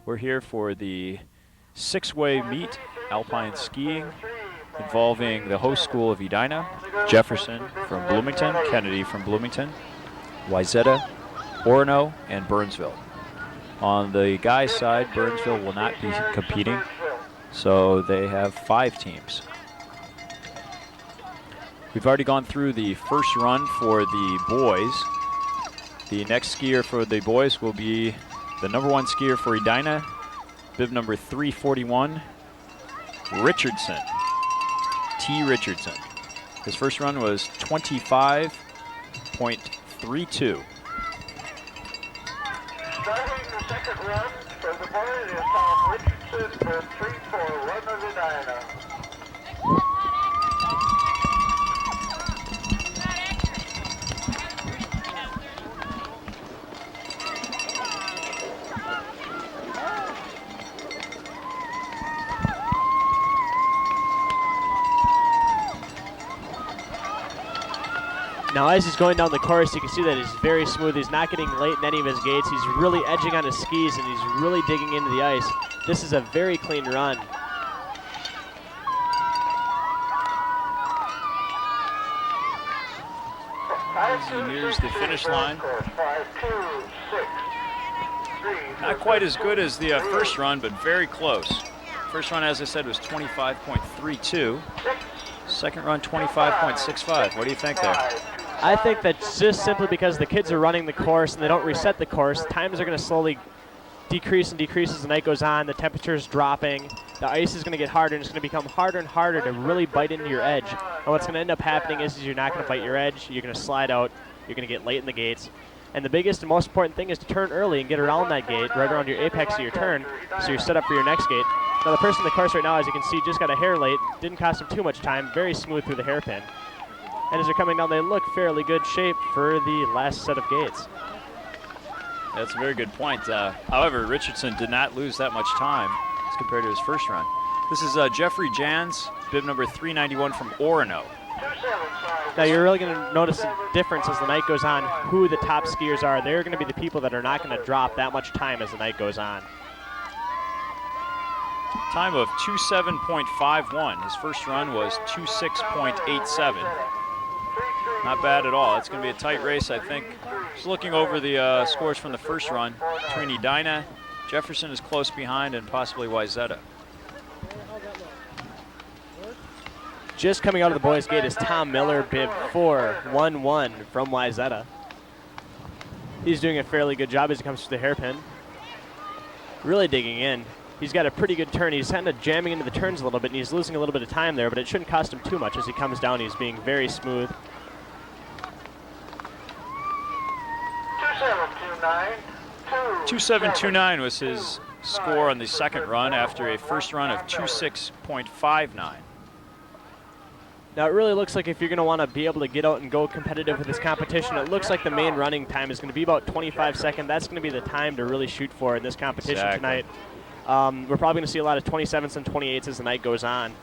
We're here for the six-way meet, Alpine skiing, involving the host school of Edina, Jefferson from Bloomington, Kennedy from Bloomington, Wayzata, Orono, and Burnsville. On the guys' side, Burnsville will not be competing, so they have 5 teams. We've already gone through the first run for the boys. The next skier for the boys will be the number 1 skier for Edina, bib number 341, Richardson, T. Richardson. His first run was 25.32. Starting the second run for the boys is Tom Richardson for 341 of Edina. Now as he's going down the course, you can see that he's very smooth. He's not getting late in any of his gates. He's really edging on his skis and he's really digging into the ice. This is a very clean run. As he nears the finish line. Not quite as good as the first run, but very close. First run, as I said, was 25.32. Second run, 25.65. What do you think there? I think that's just simply because the kids are running the course and they don't reset the course. Times are going to slowly decrease and decrease as the night goes on. The temperature's dropping. The ice is going to get harder, and it's going to become harder and harder to really bite into your edge. And what's going to end up happening is you're not going to bite your edge. You're going to slide out. You're going to get late in the gates. And the biggest and most important thing is to turn early and get around that gate, right around your apex of your turn, so you're set up for your next gate. Now the person in the course right now, as you can see, just got a hair late. Didn't cost him too much time. Very smooth through the hairpin. And as they're coming down, they look fairly good shape for the last set of gates. That's a very good point. However, Richardson did not lose that much time as compared to his first run. This is Jeffrey Jans, bib number 391 from Orono. Now you're really going to notice a difference as the night goes on, who the top skiers are. They're going to be the people that are not going to drop that much time as the night goes on. Time of 27.51. His first run was 26.87. Not bad at all. It's going to be a tight race, I think. Just looking over the scores from the first run between Edina, Jefferson is close behind, and possibly Wayzata. Just coming out of the boys' gate is Tom Miller, bib 411 from Wayzata. He's doing a fairly good job as he comes through the hairpin. Really digging in. He's got a pretty good turn. He's kind of jamming into the turns a little bit, and he's losing a little bit of time there, but it shouldn't cost him too much as he comes down. He's being very smooth. 2729 was his score on the second run after a first run of 26.59. Now it really looks like if you're going to want to be able to get out and go competitive with this competition, it looks like the main running time is going to be about 25 seconds. That's going to be the time to really shoot for in this competition tonight. We're probably going to see a lot of 27s and 28s as the night goes on,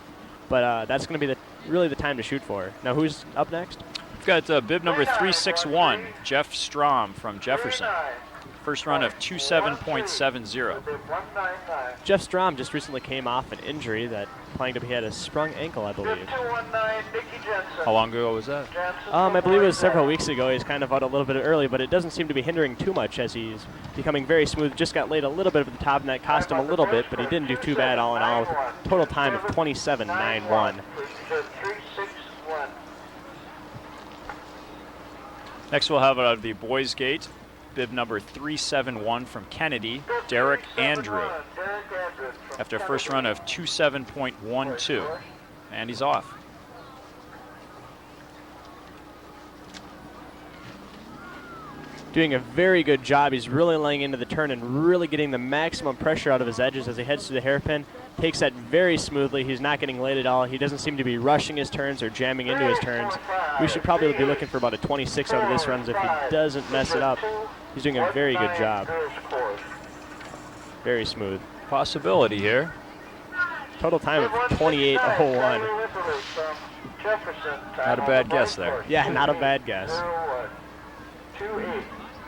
but that's going to be really the time to shoot for. Now who's up next? We've got bib number 361, Jeff Strom from Jefferson. First run of 27.70. Jeff Strom just recently came off an injury that he had a sprung ankle, I believe. How long ago was that? I believe it was several weeks ago. He's kind of out a little bit early, but it doesn't seem to be hindering too much as he's becoming very smooth. Just got laid a little bit at the top, and that cost him a little bit, but he didn't do too bad all in all with a total time of 27.91. Next we'll have the boys' gate, bib number 371 from Kennedy, Derek Andrew. After a first run of 27.12, and he's off. Doing a very good job. He's really laying into the turn and really getting the maximum pressure out of his edges as he heads through the hairpin. Takes that very smoothly. He's not getting late at all. He doesn't seem to be rushing his turns or jamming into his turns. We should probably be looking for about a 26 out of this run if he doesn't mess it up. He's doing a very good job. Very smooth. Possibility here. Total time of 28.01. Not a bad guess there. Yeah, not a bad guess.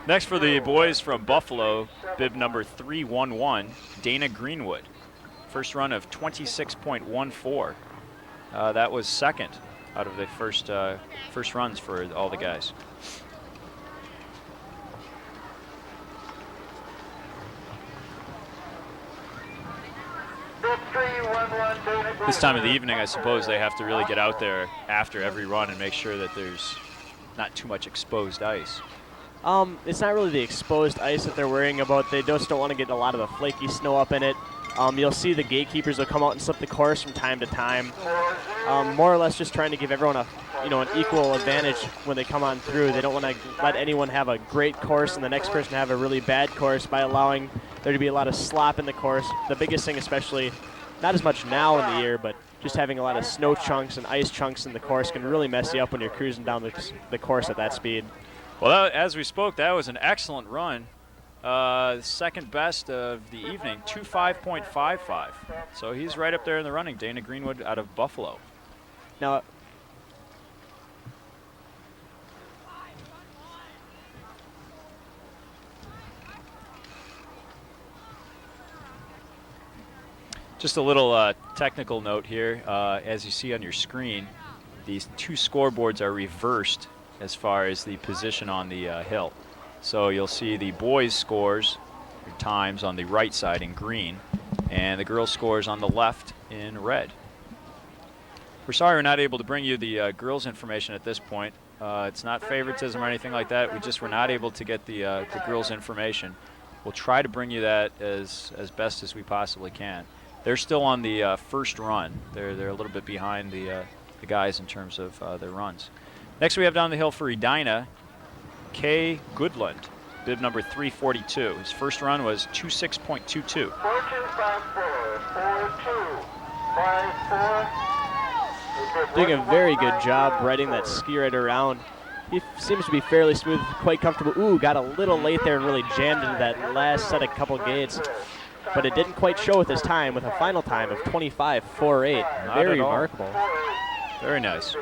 Next for the boys from Buffalo, bib number 311, Dana Greenwood. First run of 26.14. That was second out of the first runs for all the guys. This time of the evening, I suppose they have to really get out there after every run and make sure that there's not too much exposed ice. It's not really the exposed ice that they're worrying about. They just don't want to get a lot of the flaky snow up in it. You'll see the gatekeepers will come out and slip the course from time to time. More or less just trying to give everyone an equal advantage when they come on through. They don't want to let anyone have a great course and the next person have a really bad course by allowing there to be a lot of slop in the course. The biggest thing, especially not as much now in the year, but just having a lot of snow chunks and ice chunks in the course can really mess you up when you're cruising down the course at that speed. Well, as we spoke, that was an excellent run. Second best of the evening, 2:05.55. So he's right up there in the running, Dana Greenwood out of Buffalo. Now, just a little technical note here. As you see on your screen, these two scoreboards are reversed as far as the position on the hill. So you'll see the boys' scores, or times, on the right side in green, and the girls' scores on the left in red. We're sorry we're not able to bring you the girls' information at this point. It's not favoritism or anything like that. We just were not able to get the girls' information. We'll try to bring you that as best as we possibly can. They're still on the first run. They're a little bit behind the guys in terms of their runs. Next we have down the hill for Edina, Kay Goodland, bib number 342. His first run was 26.22. 4254, doing a very good job riding that ski right around. He seems to be fairly smooth, quite comfortable. Ooh, got a little late there and really jammed into that last set of couple gates. But it didn't quite show with his time, with a final time of 25.48. Very remarkable. Very nice.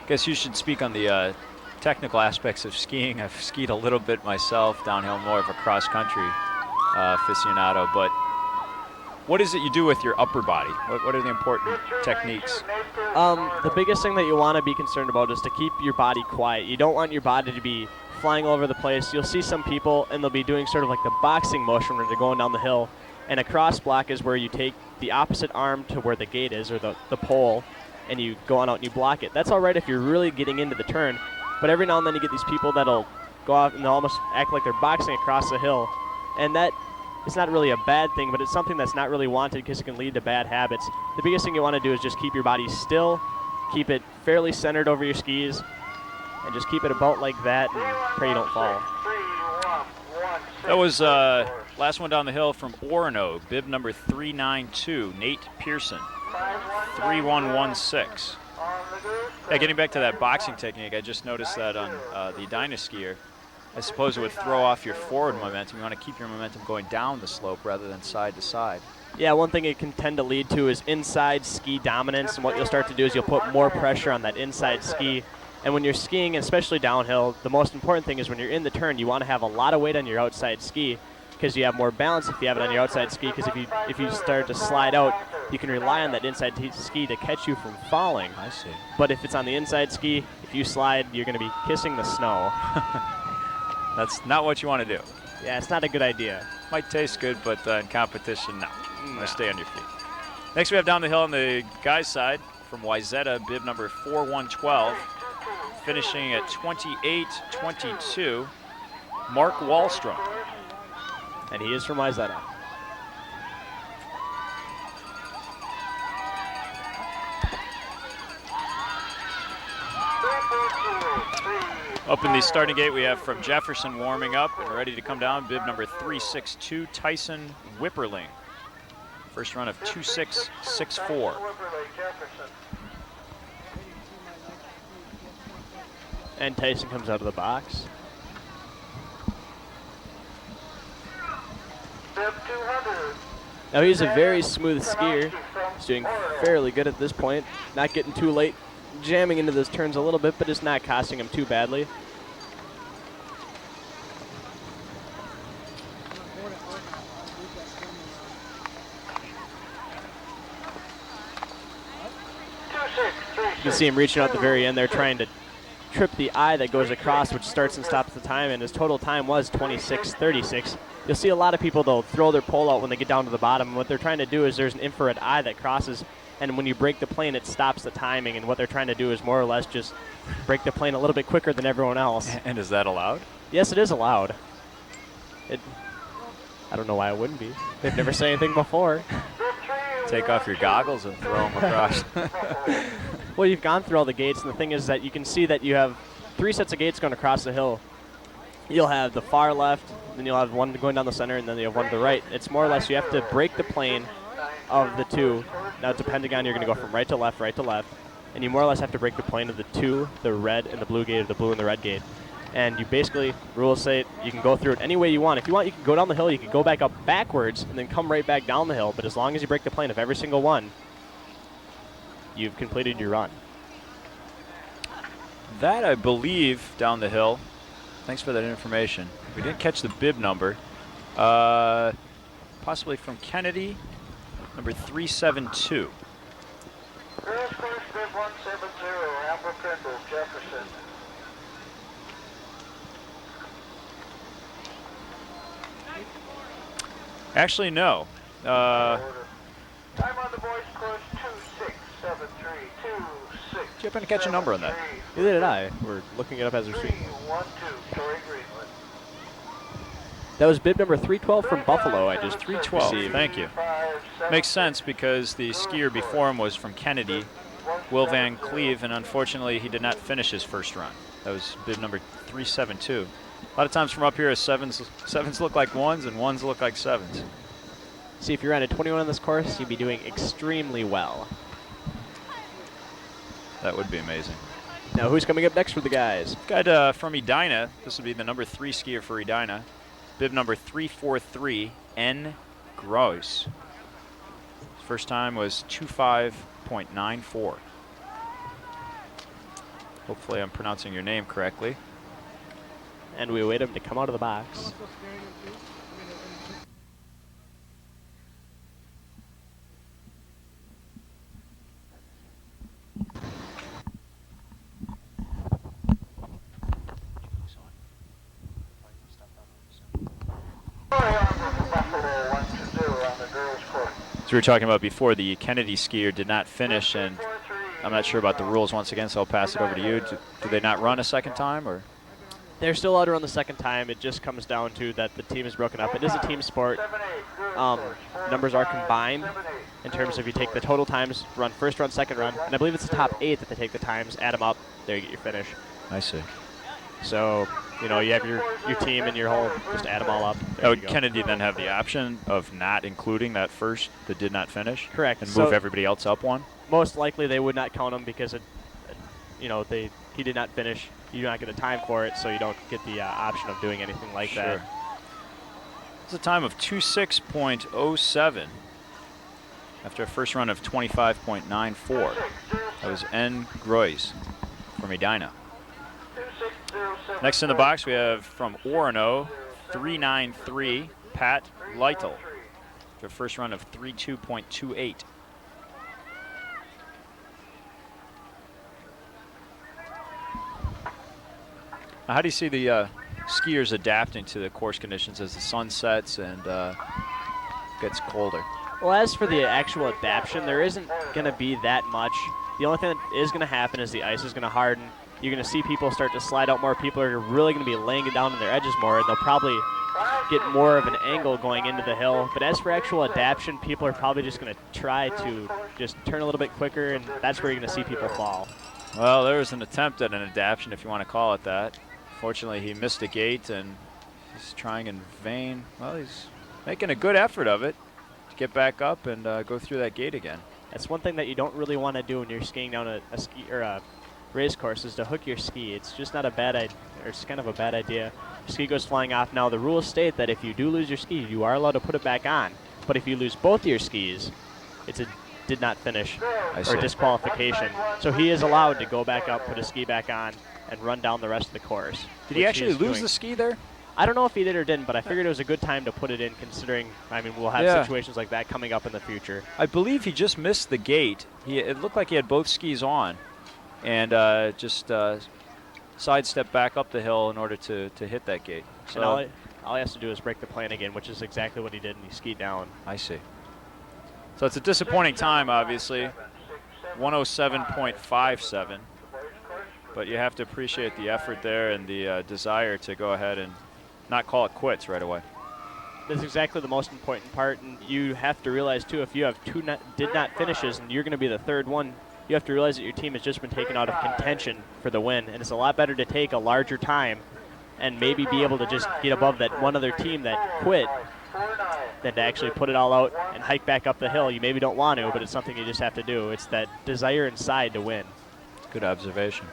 Guess you should speak on the technical aspects of skiing. I've skied a little bit myself, downhill, more of a cross-country aficionado. But what is it you do with your upper body? What are the important techniques? The biggest thing that you want to be concerned about is to keep your body quiet. You don't want your body to be flying all over the place. You'll see some people, and they'll be doing sort of like the boxing motion when they're going down the hill. And a cross block is where you take the opposite arm to where the gate is, or the pole, and you go on out and you block it. That's all right if you're really getting into the turn, but every now and then you get these people that'll go off and they'll almost act like they're boxing across the hill, and that is not really a bad thing, but it's something that's not really wanted because it can lead to bad habits. The biggest thing you want to do is just keep your body still, keep it fairly centered over your skis, and just keep it about like that and pray you don't fall. That was last one down the hill from Orono, bib number 392, Nate Pearson, 3116. Yeah, getting back to that boxing technique, I just noticed that on the Edina skier. I suppose it would throw off your forward momentum. You want to keep your momentum going down the slope rather than side to side. Yeah, one thing it can tend to lead to is inside ski dominance, and what you'll start to do is you'll put more pressure on that inside ski. And when you're skiing, especially downhill, the most important thing is when you're in the turn, you want to have a lot of weight on your outside ski because you have more balance if you have it on your outside ski, because if you start to slide out, you can rely on that inside ski to catch you from falling. I see. But if it's on the inside ski, if you slide, you're going to be kissing the snow. That's not what you want to do. Yeah, it's not a good idea. Might taste good, but in competition, no. You want to stay on your feet. Next we have down the hill on the guys' side from Wayzata, bib number 4112. Finishing at 28.22, Mark Wallstrom. And he is from Wayzata. Up in the starting gate, we have from Jefferson warming up and ready to come down, bib number 362, Tyson Whipperling. First run of 26.64. And Tyson comes out of the box. Now he's a very smooth skier. He's doing fairly good at this point. Not getting too late, jamming into those turns a little bit, but it's not costing him too badly. You can see him reaching out at the very end there, trying to trip the eye that goes across, which starts and stops the time, and his total time was 26:36. You'll see a lot of people, they'll throw their pole out when they get down to the bottom. And what they're trying to do is there's an infrared eye that crosses, and when you break the plane, it stops the timing. And what they're trying to do is more or less just break the plane a little bit quicker than everyone else. And is that allowed? Yes, it is allowed. I don't know why it wouldn't be. They've never said anything before. Take off your goggles and throw them across. Well, you've gone through all the gates, and the thing is that you can see that you have 3 sets of gates going across the hill. You'll have the far left, then you'll have one going down the center, and then you have one to the right. It's more or less you have to break the plane of the 2. Now, depending on, you're going to go from right to left, and you more or less have to break the plane of the 2, the red and the blue gate, or the blue and the red gate. And you basically, rules say you can go through it any way you want. If you want, you can go down the hill, you can go back up backwards, and then come right back down the hill. But as long as you break the plane of every single one, you've completed your run. That, I believe, down the hill. Thanks for that information. We didn't catch the bib number. Possibly from Kennedy, number 372. Girls course bib 170, Amber Prindle, Jefferson. Actually, no. Time on the boys course 2673, 26. Do you happen to catch a number on that? Neither did I. We're looking it up as we speak. 312, Tori Greenwood. That was bib number 312 from Buffalo. I just 312, received. thank you. Makes sense because the skier before him was from Kennedy, Will Van Kleve, and unfortunately he did not finish his first run. That was bib number 372. A lot of times from up here, sevens look like ones and ones look like sevens. See, if you're at a 21 on this course, you'd be doing extremely well. That would be amazing. Now, who's coming up next for the guys? Got from Edina. This would be the number 3 skier for Edina. Bib number 343, N. Gross. His first time was 25.94. Hopefully I'm pronouncing your name correctly. And we await him to come out of the box. As we were talking about before, the Kennedy skier did not finish, and I'm not sure about the rules once again, so I'll pass it over to you. Do they not run a second time, or? They're still allowed to run the second time. It just comes down to that the team is broken up. It is a team sport. Numbers are combined in terms of you take the total times, run first run, second run, and I believe it's the top 8 that they take the times, add them up, there you get your finish. I see. So, you know, you have your team and your whole, just add them all up. Oh, would Kennedy then have the option of not including that first that did not finish? Correct. And move everybody else up one? Most likely they would not count them because, he did not finish. You do not get a time for it, so you don't get the option of doing anything like that. It's a time of 26.07 after a first run of 25.94. That was N. Groys from Edina. Next in the box, we have from Orono, 393, Pat Lytle. After a first run of 32.28. Now, how do you see the skiers adapting to the course conditions as the sun sets and gets colder? Well, as for the actual adaptation, there isn't going to be that much. The only thing that is going to happen is the ice is going to harden. You're going to see people start to slide out more. People are really going to be laying it down on their edges more, and they'll probably get more of an angle going into the hill. But as for actual adaptation, people are probably just going to try to just turn a little bit quicker, and that's where you're going to see people fall. Well, there was an attempt at an adaptation, if you want to call it that. Fortunately, he missed a gate, and he's trying in vain. Well, he's making a good effort of it to get back up and go through that gate again. That's one thing that you don't really want to do when you're skiing down a ski or a race course, is to hook your ski. It's just not a bad idea, or it's kind of a bad idea. Your ski goes flying off. Now, the rules state that if you do lose your ski, you are allowed to put it back on. But if you lose both your skis, it's a did not finish or disqualification. So he is allowed to go back up, put his ski back on, and run down the rest of the course. Did he actually lose the ski there? I don't know if he did or didn't, but I figured it was a good time to put it in considering, I mean, we'll have situations like that coming up in the future. I believe he just missed the gate. It looked like he had both skis on and just sidestepped back up the hill in order to hit that gate. So And all he has to do is break the plane again, which is exactly what he did, and he skied down. I see. So it's a disappointing time, obviously, 107.57. But you have to appreciate the effort there and the desire to go ahead and not call it quits right away. That's exactly the most important part, and you have to realize, too, if you have two did not finishes and you're going to be the third one, you have to realize that your team has just been taken out of contention for the win, and it's a lot better to take a larger time and maybe be able to just get above that one other team that quit than to actually put it all out and hike back up the hill. You maybe don't want to, but it's something you just have to do. It's that desire inside to win. Good observation.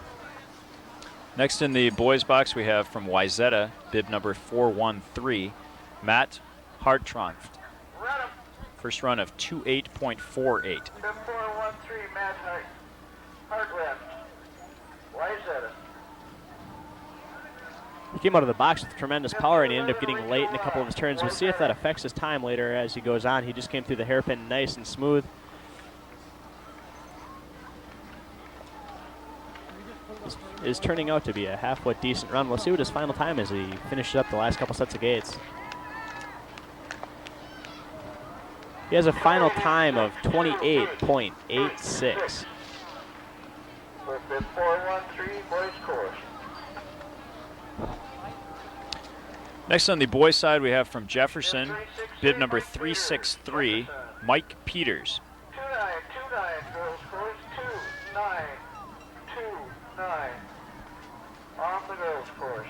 Next in the boys box, we have from Wayzata, bib number 413, Matt Hartranft. First run of 28.48. Bib 413, Matt Hartranft. Wayzata. He came out of the box with tremendous power, and he ended up getting late in a couple of his turns. We'll see if that affects his time later as he goes on. He just came through the hairpin nice and smooth. It is turning out to be a half-foot decent run. We'll see what his final time is. He finishes up the last couple sets of gates. He has a final time of 28.86. With bib 413, boys course. Next on the boys side, we have from Jefferson, bib number 363, Mike Peters. 2929, girls course, 2929. On the girls course.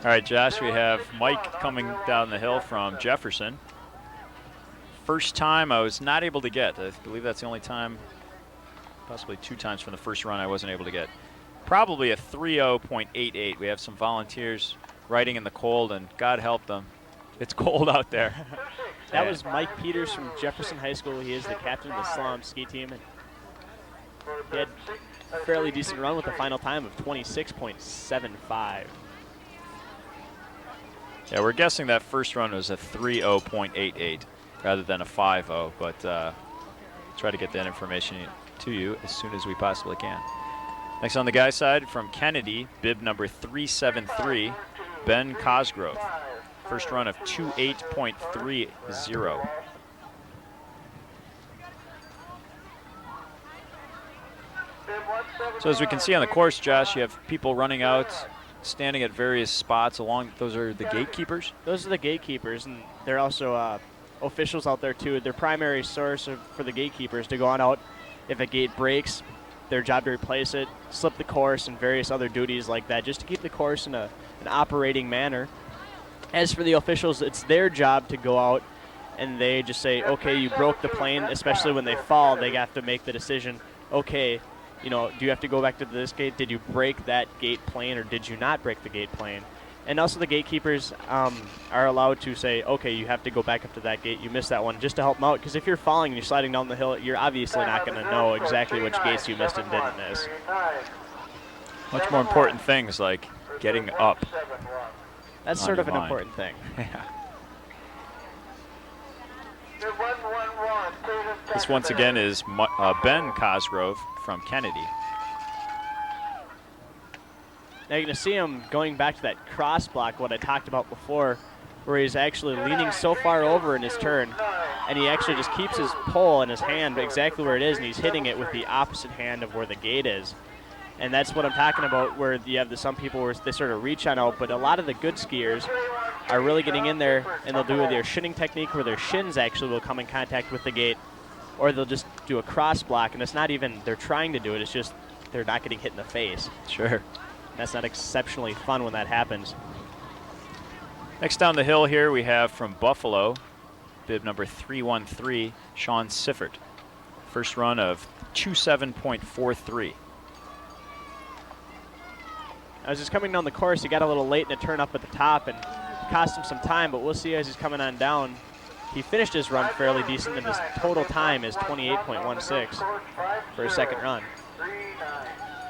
All right, Josh, we have Mike coming down the hill from Jefferson. First time I was not able to get. I believe that's the only time, possibly two times from the first run I wasn't able to get. Probably a 30.88. We have some volunteers riding in the cold, and God help them. It's cold out there. That was Mike Peters from Jefferson High School. He is the captain of the slalom ski team. And he had a fairly decent run with a final time of 26.75. Yeah, we're guessing that first run was a 30.88 rather than a 50, but try to get that information to you as soon as we possibly can. Next on the guy side, from Kennedy, bib number 373, Ben Cosgrove. First run of 28.30. So as we can see on the course, Josh, you have people running out, standing at various spots along. Those are the gatekeepers? Those are the gatekeepers, and they're also officials out there too. Their primary source for the gatekeepers to go on out. If a gate breaks, their job to replace it, slip the course, and various other duties like that, just to keep the course in an operating manner. As for the officials, it's their job to go out and they just say, okay, you broke the plane, especially when they fall, they have to make the decision, okay, you know, do you have to go back to this gate? Did you break that gate plane or did you not break the gate plane? And also the gatekeepers are allowed to say, okay, you have to go back up to that gate. You missed that one, just to help them out. Because if you're falling and you're sliding down the hill, you're obviously not going to know exactly which gates you missed and didn't miss. Much more important things like getting up. That's on sort of your an mind. important thing. This once again is Ben Cosgrove from Kennedy. Now you're going to see him going back to that cross block, what I talked about before, where he's actually leaning so far over in his turn, and he actually just keeps his pole in his hand exactly where it is, and he's hitting it with the opposite hand of where the gate is. And that's what I'm talking about, where you have some people where they sort of reach on out, but a lot of the good skiers are really getting in there, and they'll do their shinning technique where their shins actually will come in contact with the gate, or they'll just do a cross block, and it's not even they're trying to do it, it's just they're not getting hit in the face. Sure. That's not exceptionally fun when that happens. Next down the hill here we have from Buffalo, bib number 313, Sean Siffert. First run of 27.43. As he's coming down the course, he got a little late in a turn up at the top and cost him some time, but we'll see as he's coming on down. He finished his run fairly decent, and his total time is 28.16 for his second run.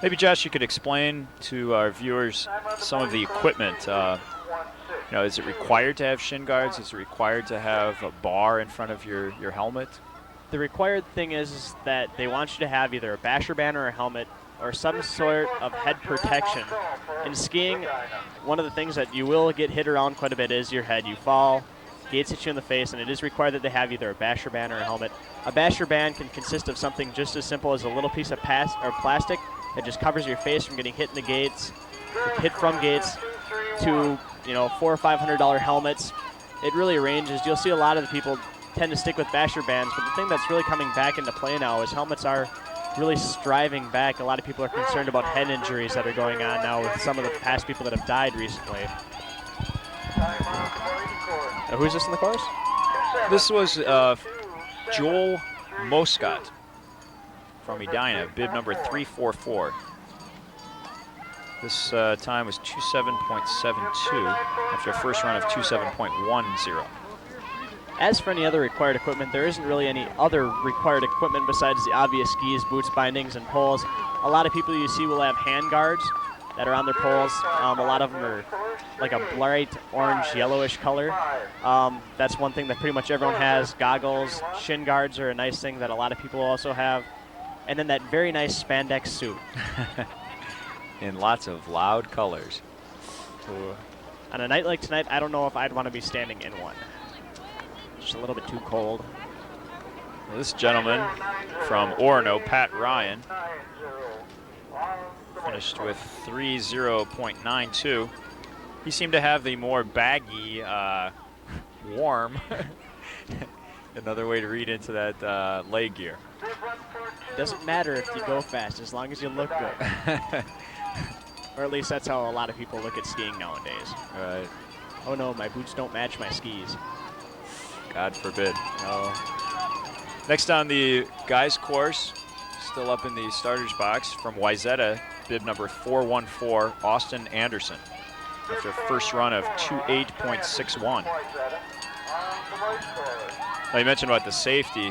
Maybe, Josh, you could explain to our viewers some of the equipment. You know, is it required to have shin guards? Is it required to have a bar in front of your helmet? The required thing is that they want you to have either a basher band or a helmet or some sort of head protection. In skiing, one of the things that you will get hit around quite a bit is your head. You fall, gates hit you in the face, and it is required that they have either a basher band or a helmet. A basher band can consist of something just as simple as a little piece of plastic that just covers your face from getting hit in the gates, hit from gates, to $400 or $500 helmets. It really ranges. You'll see a lot of the people tend to stick with basher bands, but the thing that's really coming back into play now is helmets are really striving back. A lot of people are concerned about head injuries that are going on now with some of the past people that have died recently. Who's this in the course? This was Joel Moscott from Edina, bib number 344. This time was 27.72 after a first run of 27.10. As for any other required equipment, there isn't really any other required equipment besides the obvious skis, boots, bindings, and poles. A lot of people you see will have hand guards that are on their poles. A lot of them are like a bright orange, yellowish color. That's one thing that pretty much everyone has. Goggles, shin guards are a nice thing that a lot of people also have. And then that very nice spandex suit. In lots of loud colors. Ooh. On a night like tonight, I don't know if I'd want to be standing in one. Just a little bit too cold. Well, this gentleman from Orono, Pat Ryan, finished with 30.92. He seemed to have the more baggy, warm, another way to read into that leg gear. Doesn't matter if you go fast, as long as you look good. Or at least that's how a lot of people look at skiing nowadays. Right. Oh no, my boots don't match my skis. God forbid. No. Next on the guys course, still up in the starters box from Wayzata, bib number 414, Austin Anderson, after a first run of 28.61. Now you mentioned about the safety.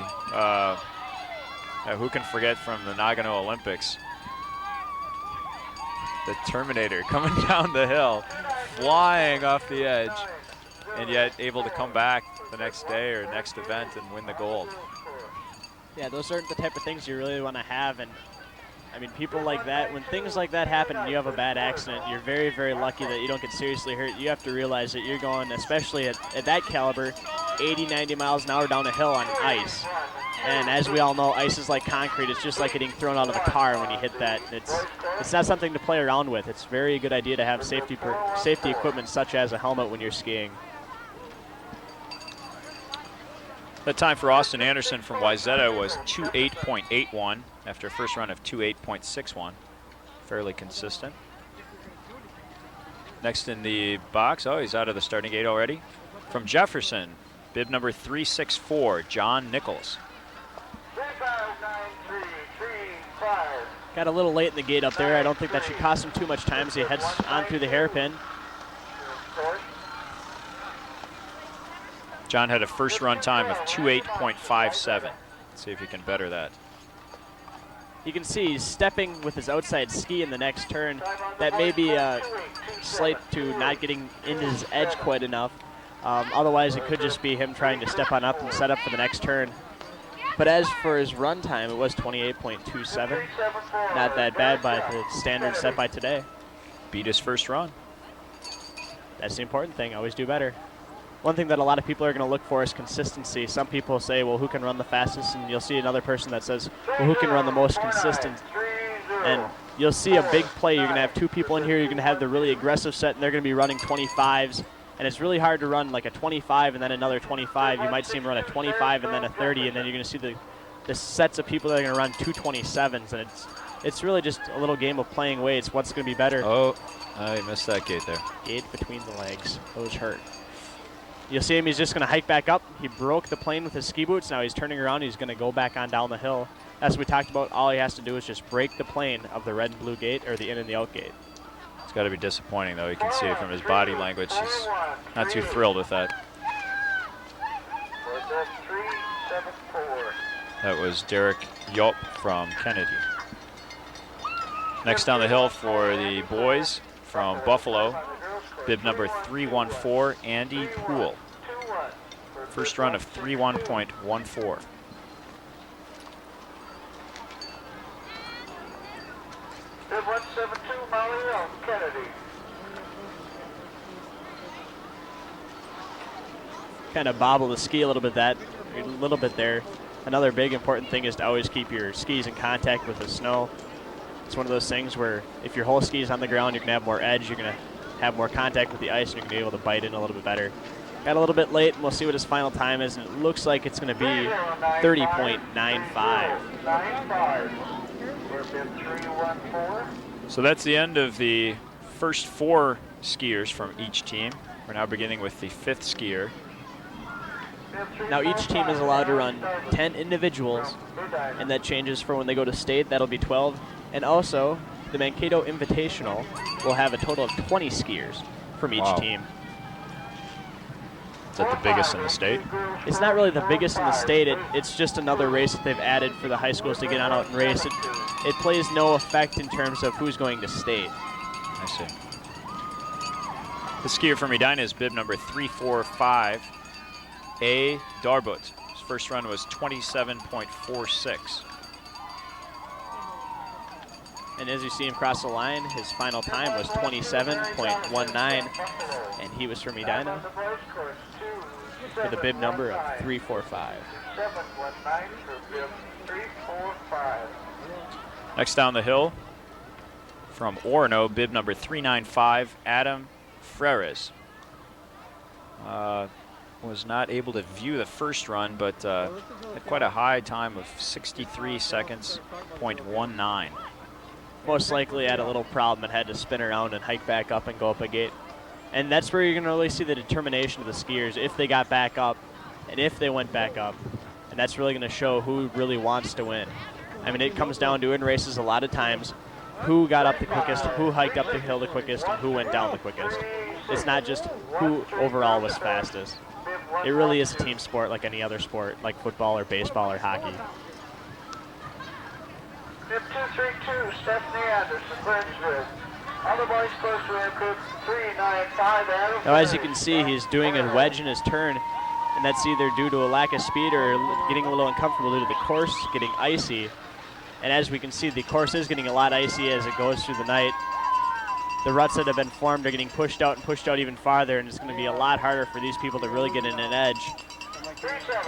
Who can forget from the Nagano Olympics? The Terminator coming down the hill, flying off the edge, and yet able to come back the next day or next event and win the gold. Yeah, those aren't the type of things you really want to have. And I mean, people like that, when things like that happen and you have a bad accident, you're very, very lucky that you don't get seriously hurt. You have to realize that you're going, especially at that caliber, 80, 90 miles an hour down a hill on ice. And as we all know, ice is like concrete. It's just like getting thrown out of a car when you hit that. It's not something to play around with. It's a very good idea to have safety equipment such as a helmet when you're skiing. The time for Austin Anderson from Wayzata was 28.81 after a first run of 28.61. Fairly consistent. Next in the box, oh, he's out of the starting gate already. From Jefferson, bib number 364, John Nichols. Got a little late in the gate up there. I don't think that should cost him too much time as he heads on through the hairpin. John had a first run time of 28.57. Let's see if he can better that. You can see he's stepping with his outside ski in the next turn. That may be slight to not getting into his edge quite enough. Otherwise, it could just be him trying to step on up and set up for the next turn. But as for his run time, it was 28.27. Not that bad by the standards set by today. Beat his first run. That's the important thing. Always do better. One thing that a lot of people are going to look for is consistency. Some people say, well, who can run the fastest? And you'll see another person that says, well, who can run the most consistent? And you'll see a big play. You're going to have two people in here. You're going to have the really aggressive set, and they're going to be running 25s. And it's really hard to run like a 25 and then another 25. You might see them run a 25 and then a 30, and then you're going to see the sets of people that are going to run two 27s. And it's really just a little game of playing weights. What's going to be better? Oh, I missed that gate there. Gate between the legs. Those hurt. You'll see him. He's just going to hike back up. He broke the plane with his ski boots. Now he's turning around. He's going to go back on down the hill. As we talked about, all he has to do is just break the plane of the red and blue gate or the in and the out gate. It's got to be disappointing, though. You can see from his body language, he's not too thrilled with that. That was Derek Yop from Kennedy. Next down the hill for the boys from Buffalo, bib number 314, Andy Poole. First run of 3:1.14. Bib 172, Molly on Kennedy. Kind of bobble the ski a little bit there. Another big important thing is to always keep your skis in contact with the snow. It's one of those things where if your whole ski is on the ground, you're going to have more edge, you're going to have more contact with the ice, and you're going to be able to bite in a little bit better. Got a little bit late, and we'll see what his final time is, and it looks like it's going to be 30.95. So that's the end of the first 4 skiers from each team. We're now beginning with the 5th skier. Now each team is allowed to run 10 individuals, and that changes for when they go to state. That'll be 12. And also, the Mankato Invitational will have a total of 20 skiers from each team. Is that the biggest in the state? It's not really the biggest in the state. It's just another race that they've added for the high schools to get on out and race. It plays no effect in terms of who's going to state. I see. The skier from Edina is bib number 345, A. Darbut. His first run was 27.46. And as you see him cross the line, his final time was 27.19, and he was from Edina with a bib number of 345. Next down the hill from Orono, bib number 395, Adam Freres. Was not able to view the first run, but had quite a high time of 63 seconds, .19. Most likely had a little problem and had to spin around and hike back up and go up a gate. And that's where you're going to really see the determination of the skiers, if they got back up and if they went back up. And that's really going to show who really wants to win. I mean, it comes down to, in races a lot of times, who got up the quickest, who hiked up the hill the quickest, and who went down the quickest. It's not just who overall was fastest. It really is a team sport like any other sport, like football or baseball or hockey. Bib 232, Stephanie Anderson, Bridgewood. All the boys close to record 395, Adam. Now, as you can see, he's doing a wedge in his turn, and that's either due to a lack of speed or getting a little uncomfortable due to the course getting icy. And as we can see, the course is getting a lot icy as it goes through the night. The ruts that have been formed are getting pushed out even farther, and it's going to be a lot harder for these people to really get in an edge.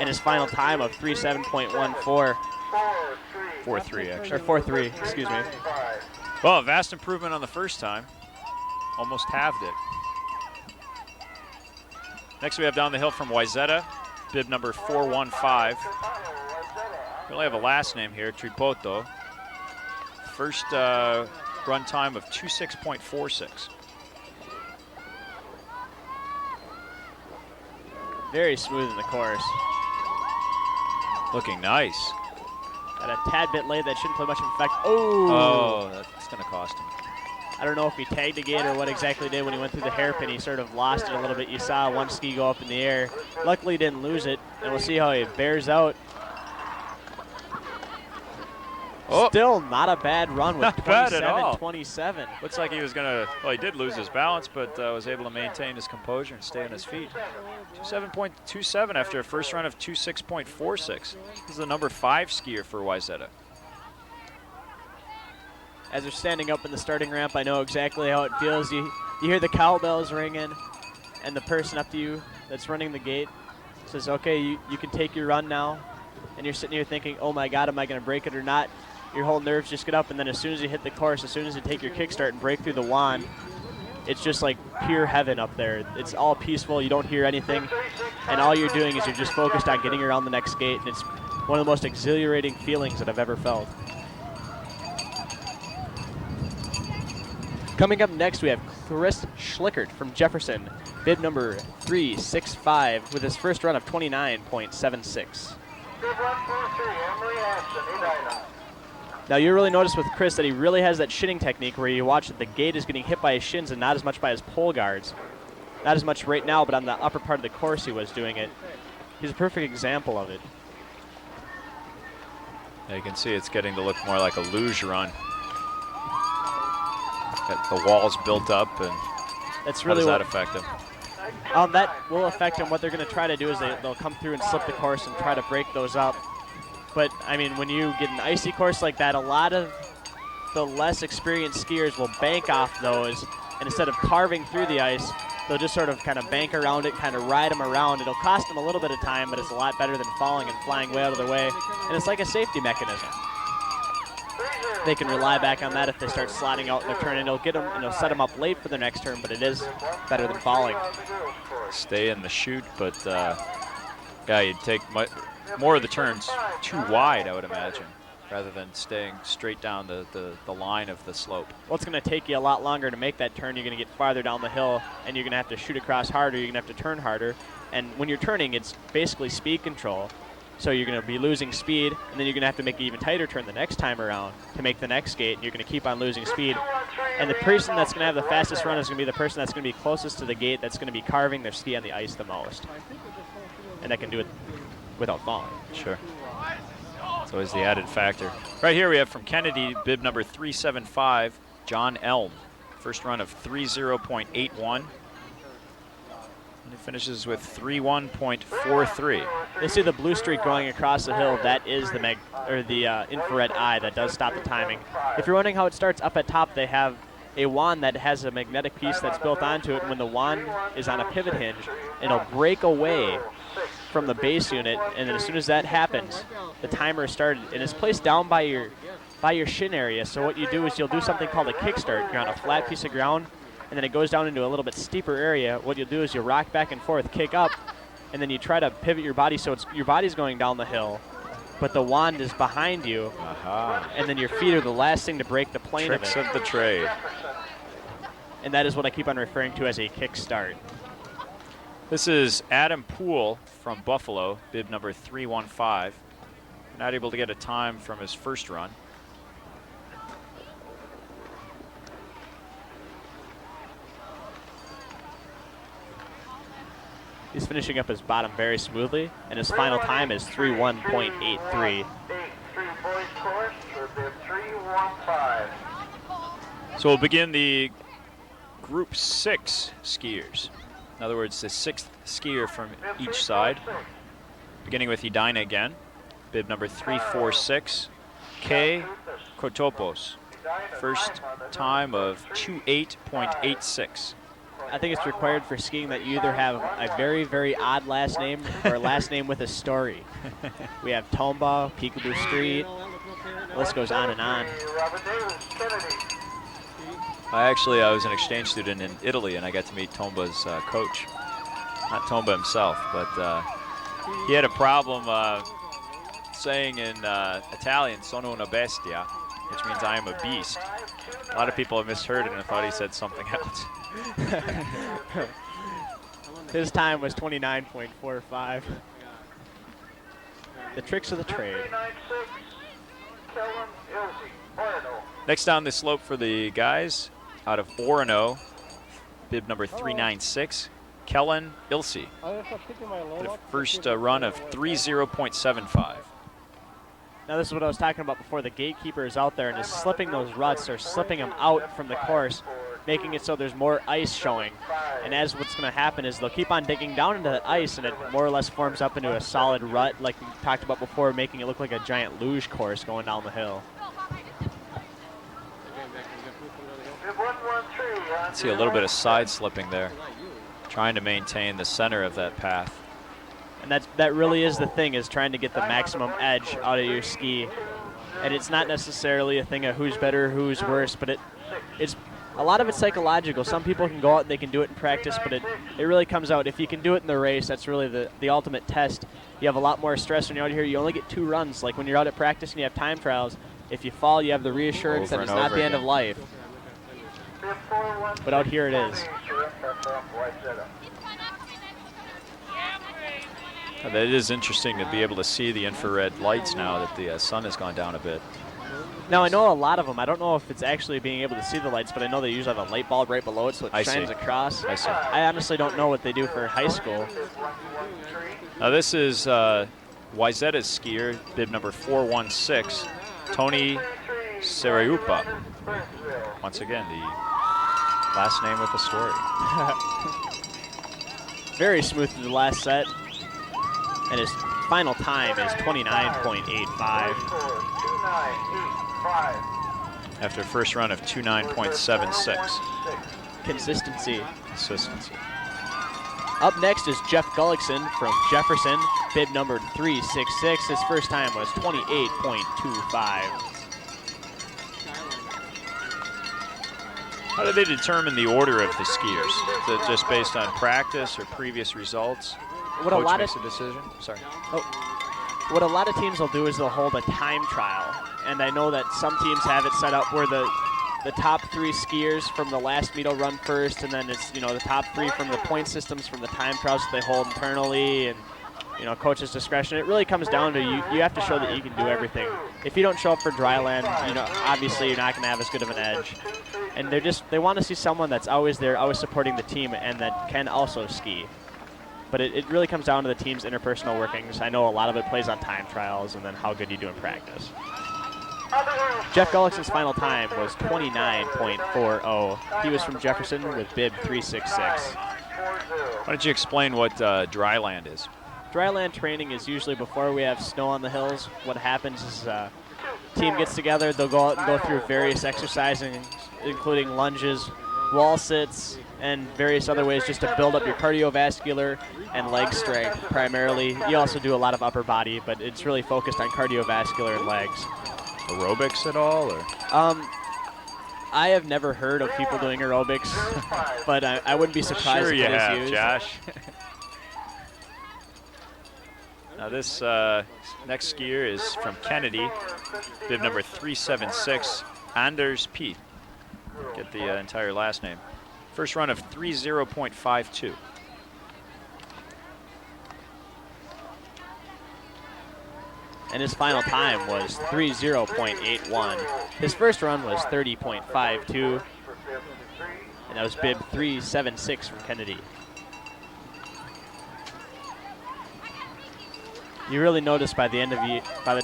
And his final time of 37.14. 4.3 actually. Or 4.3, excuse me. Well, a vast improvement on the first time. Almost halved it. Next we have down the hill from Wayzata, bib number 415. We only have a last name here, Tripoto. First run time of 26.46. Very smooth in the course. Looking nice. Got a tad bit late, that shouldn't play much of an effect. Oh, that's going to cost him. I don't know if he tagged a gate or what exactly did when he went through the hairpin. He sort of lost it a little bit. You saw one ski go up in the air. Luckily, he didn't lose it, and we'll see how he bears out. Oh. Still not a bad run with 27.27. Looks like he was going to, well, he did lose his balance, but was able to maintain his composure and stay on his feet. 27.27 after a first run of 26.46. This is the number 5 skier for Wayzata. As they're standing up in the starting ramp, I know exactly how it feels. You hear the cowbells ringing, and the person up to you that's running the gate says, okay, you can take your run now. And you're sitting here thinking, oh my God, am I going to break it or not? Your whole nerves just get up, and then as soon as you hit the course, as soon as you take your kickstart and break through the wand, it's just like pure heaven up there. It's all peaceful. You don't hear anything, and all you're doing is you're just focused on getting around the next gate, and it's one of the most exhilarating feelings that I've ever felt. Coming up next, we have Chris Schlickert from Jefferson, bib number 365, with his first run of 29.76. Now you really notice with Chris that he really has that shinning technique where you watch that the gate is getting hit by his shins and not as much by his pole guards. Not as much right now, but on the upper part of the course he was doing it. He's a perfect example of it. Yeah, you can see it's getting to look more like a luge run. Got the walls built up, and That's how really does that what, affect them? that will affect them. What they're going to try to do is they'll come through and slip the course and try to break those up. But, I mean, when you get an icy course like that, a lot of the less experienced skiers will bank off those, and instead of carving through the ice, they'll just sort of kind of bank around it, kind of ride them around. It'll cost them a little bit of time, but it's a lot better than falling and flying way out of the way. And it's like a safety mechanism. They can rely back on that if they start sliding out in their turn, and it'll get them, and it'll set them up late for their next turn, but it is better than falling. Stay in the chute, but yeah, you'd take more of the turns too wide, I would imagine, rather than staying straight down the line of the slope. Well, it's going to take you a lot longer to make that turn. You're going to get farther down the hill, and you're going to have to shoot across harder. You're going to have to turn harder. And when you're turning, it's basically speed control. So you're going to be losing speed, and then you're going to have to make an even tighter turn the next time around to make the next gate, and you're going to keep on losing speed. And the person that's going to have the fastest run is going to be the person that's going to be closest to the gate, that's going to be carving their ski on the ice the most. And that can do it without falling. Sure. It's always the added factor. Right here we have from Kennedy, bib number 375, John Elm. First run of 30.81. And he finishes with 31.43. They see the blue streak going across the hill. That is the infrared eye that does stop the timing. If you're wondering how it starts, up at top they have a wand that has a magnetic piece that's built onto it. And when the wand is on a pivot hinge, it'll break away from the base unit, and then as soon as that happens, the timer is started, and it's placed down by your shin area. So what you do is you'll do something called a kickstart. You're on a flat piece of ground, and then it goes down into a little bit steeper area. What you'll do is you rock back and forth, kick up, and then you try to pivot your body so your body's going down the hill, but the wand is behind you, and then your feet are the last thing to break the plane Tricks of it. of the trade. And that is what I keep on referring to as a kickstart. This is Adam Poole from Buffalo, bib number 315. Not able to get a time from his first run. He's finishing up his bottom very smoothly, and his final time is 3:1.83. So we'll begin the Group 6 skiers. In other words, the 6th skier from each side. Beginning with Edina again, bib number 346, K. Kotopos. First time of 28.86. I think it's required for skiing that you either have a very, very odd last name or a last name with a story. We have Tomba, Peekaboo Street, the list goes on and on. I was an exchange student in Italy, and I got to meet Tomba's coach. Not Tomba himself, but he had a problem saying in Italian, sono una bestia, which means I am a beast. A lot of people have misheard it and thought he said something else. His time was 29.45. The tricks of the trade. Next down the slope for the guys, out of Orono, bib number 396, Kellen Ilse. The first run of 30.75. Now this is what I was talking about before. The gatekeeper is out there and is slipping those ruts, or slipping them out from the course, making it so there's more ice showing. And as what's going to happen is they'll keep on digging down into that ice, and it more or less forms up into a solid rut like we talked about before, making it look like a giant luge course going down the hill. See a little bit of side slipping there, trying to maintain the center of that path. And that really is the thing, is trying to get the maximum edge out of your ski. And it's not necessarily a thing of who's better, who's worse, but it's a lot of it's psychological. Some people can go out and they can do it in practice, but it really comes out. If you can do it in the race, that's really the ultimate test. You have a lot more stress when you're out here. You only get 2 runs. Like when you're out at practice and you have time trials, if you fall, you have the reassurance that it's not the end of life. But out here it is. It is interesting to be able to see the infrared lights now that the sun has gone down a bit. Now, I know a lot of them. I don't know if it's actually being able to see the lights, but I know they usually have a light bulb right below it, so it shines across. I see. I honestly don't know what they do for high school. Now this is Wayzata's skier, bib number 416, Tony Sereupa. Once again, the Last name with a story. Very smooth through the last set. And his final time is 29.85. After a first run of 29.76. Consistency. Consistency. Up next is Jeff Gullickson from Jefferson, bib number 366. His first time was 28.25. How do they determine the order of the skiers? Is it just based on practice or previous results? What Coach a lot makes of a decision? Sorry. what a lot of teams will do is they'll hold a time trial, and I know that some teams have it set up where the top 3 skiers from the last meet will run first, and then it's the top 3 from the point systems from the time trials that they hold internally, and coach's discretion. It really comes down to you have to show that you can do everything. If you don't show up for dry land, obviously you're not going to have as good of an edge. And they want to see someone that's always there, always supporting the team, and that can also ski. But it really comes down to the team's interpersonal workings. I know a lot of it plays on time trials and then how good you do in practice. Jeff Gullickson's final time was 29.40. He was from Jefferson with bib 366. Why don't you explain what dry land is? Dry land training is usually before we have snow on the hills. What happens is team gets together, they'll go out and go through various exercises, including lunges, wall sits, and various other ways just to build up your cardiovascular and leg strength primarily. You also do a lot of upper body, but it's really focused on cardiovascular and legs. Aerobics at all? Or? I have never heard of people doing aerobics, but I wouldn't be surprised Sure if you it is have, used. Josh. Now this next skier is from Kennedy, bib number 376, Anders P. Get the entire last name. First run of 30.52. And his final time was 30.81. His first run was 30.52, and that was bib 376 from Kennedy. You really notice by the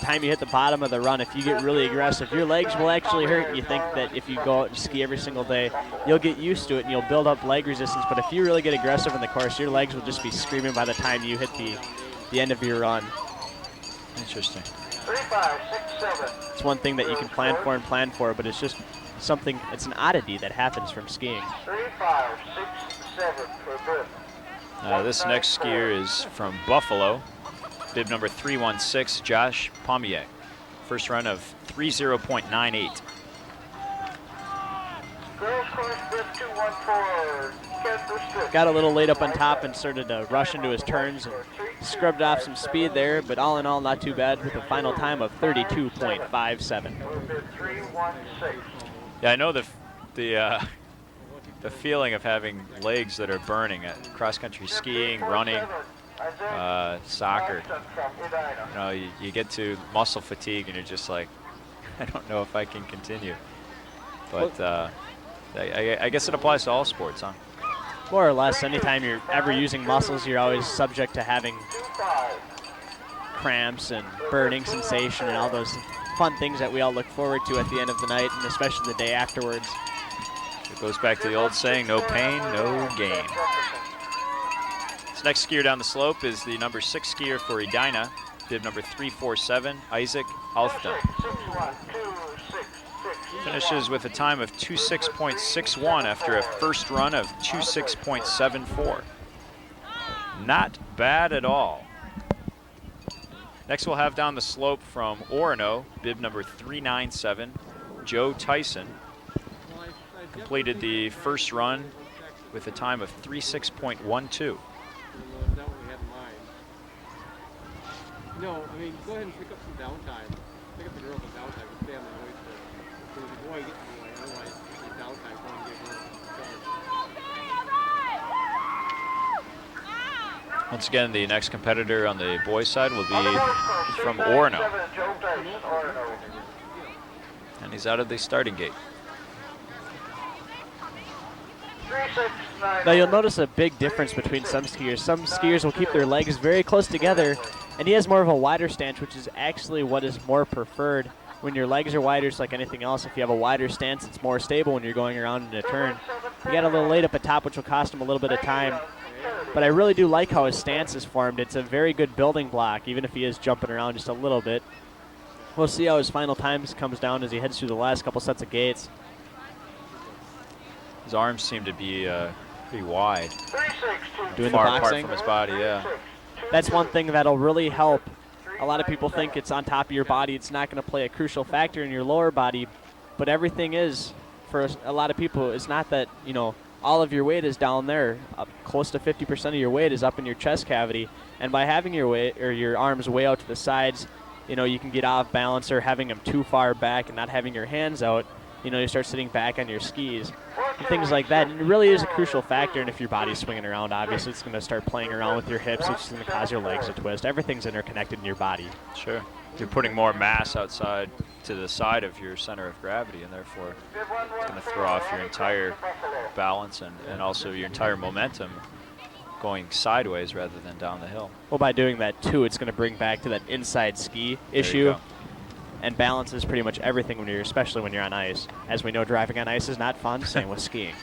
time you hit the bottom of the run, if you get really aggressive, your legs will actually hurt. And you think that if you go out and ski every single day, you'll get used to it and you'll build up leg resistance. But if you really get aggressive in the course, your legs will just be screaming by the time you hit the end of your run. Interesting. 3, 5, 6, 7. It's one thing that you can plan for, but it's just something, it's an oddity that happens from skiing. 3, 5, 6, 7 for bib. This next skier is from Buffalo, bib number 316, Josh Pommier. First run of 30.98. Girls course bib 214. Got a little laid up on top and started to rush into his turns and scrubbed off some speed there, but all in all, not too bad with a final time of 32.57. Yeah, I know the feeling of having legs that are burning at cross-country skiing, running, soccer. You get to muscle fatigue and you're just like, I don't know if I can continue. But I guess it applies to all sports, huh? More or less, anytime you're ever using muscles, you're always subject to having cramps and burning sensation and all those fun things that we all look forward to at the end of the night, and especially the day afterwards. It goes back to the old saying, no pain, no gain. This next skier down the slope is the number 6 skier for Edina, bib number 347, Isaac Alfton. Finishes with a time of 26.61 after a first run of 26.74. Not bad at all. Next we'll have down the slope from Orono, bib number 397, Joe Tyson. Completed the first run with a time of 36.12. No, I mean, go ahead and pick up some downtime. Pick up the girls with downtime and stay on the way. Because if you want to get to the way, otherwise, the downtime going to get her. Once again, the next competitor on the boys' side will be from Orono. And he's out of the starting gate. Now you'll notice a big difference between some skiers. Some skiers will keep their legs very close together, and he has more of a wider stance, which is actually what is more preferred when your legs are wider, it's like anything else. If you have a wider stance, it's more stable when you're going around in a turn. He got a little late up at top, which will cost him a little bit of time. But I really do like how his stance is formed. It's a very good building block, even if he is jumping around just a little bit. We'll see how his final times comes down as he heads through the last couple sets of gates. His arms seem to be pretty wide. Doing far the apart boxing. from his body, yeah. That's one thing that'll really help. A lot of people think it's on top of your body. It's not going to play a crucial factor in your lower body, but everything is. For a lot of people, it's not that, you know, all of your weight is down there. Close to 50% of your weight is up in your chest cavity, and by having your weight or your arms way out to the sides, you know, you can get off balance, or having them too far back and not having your hands out, you know, you start sitting back on your skis and things like that. And it really is a crucial factor. And if your body's swinging around, obviously it's going to start playing around with your hips, which is going to cause your legs to twist. Everything's interconnected in your body. Sure. You're putting more mass outside to the side of your center of gravity, and therefore it's going to throw off your entire balance and also your entire momentum going sideways rather than down the hill. Well, by doing that too, it's going to bring back to that inside ski issue. And balance is pretty much everything when especially when you're on ice. As we know, driving on ice is not fun. Same with skiing.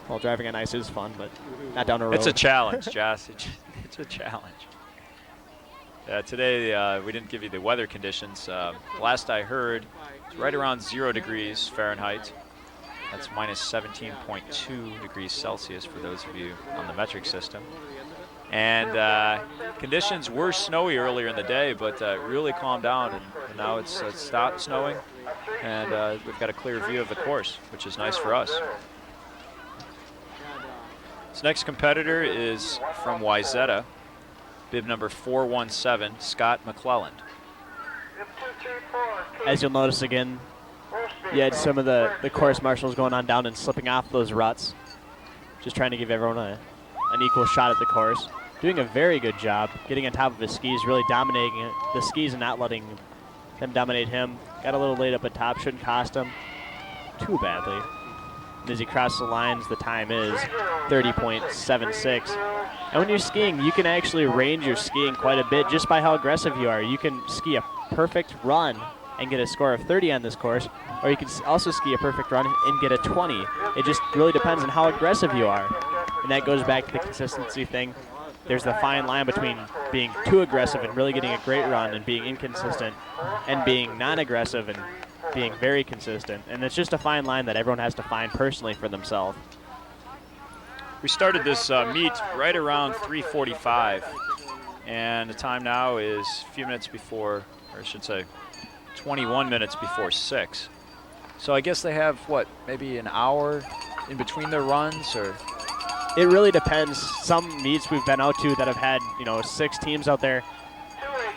Well, driving on ice is fun, but not down the road. It's a challenge, Josh. It's a challenge. Today, we didn't give you the weather conditions. Last I heard, it's right around 0 degrees Fahrenheit. That's minus 17.2 degrees Celsius for those of you on the metric system. And conditions were snowy earlier in the day, but really calmed down, and now it's stopped snowing, and we've got a clear view of the course, which is nice for us. This next competitor is from Wayzata, bib number 417, Scott McClelland. As you'll notice again, you had some of the course marshals going on down and slipping off those ruts, just trying to give everyone an equal shot at the course. Doing a very good job getting on top of his skis, really dominating the skis and not letting them dominate him. Got a little late up at top, shouldn't cost him too badly. And as he crosses the lines, the time is 30.76. And when you're skiing, you can actually range your skiing quite a bit just by how aggressive you are. You can ski a perfect run and get a score of 30 on this course, or you can also ski a perfect run and get a 20. It just really depends on how aggressive you are. And that goes back to the consistency thing. There's the fine line between being too aggressive and really getting a great run and being inconsistent, and being non-aggressive and being very consistent. And it's just a fine line that everyone has to find personally for themselves. We started this meet right around 3:45, and the time now is a few minutes before, or I should say 21 minutes before 6. So I guess they have, what, maybe an hour in between their runs, or? It really depends. Some meets we've been out to that have had, 6 teams out there,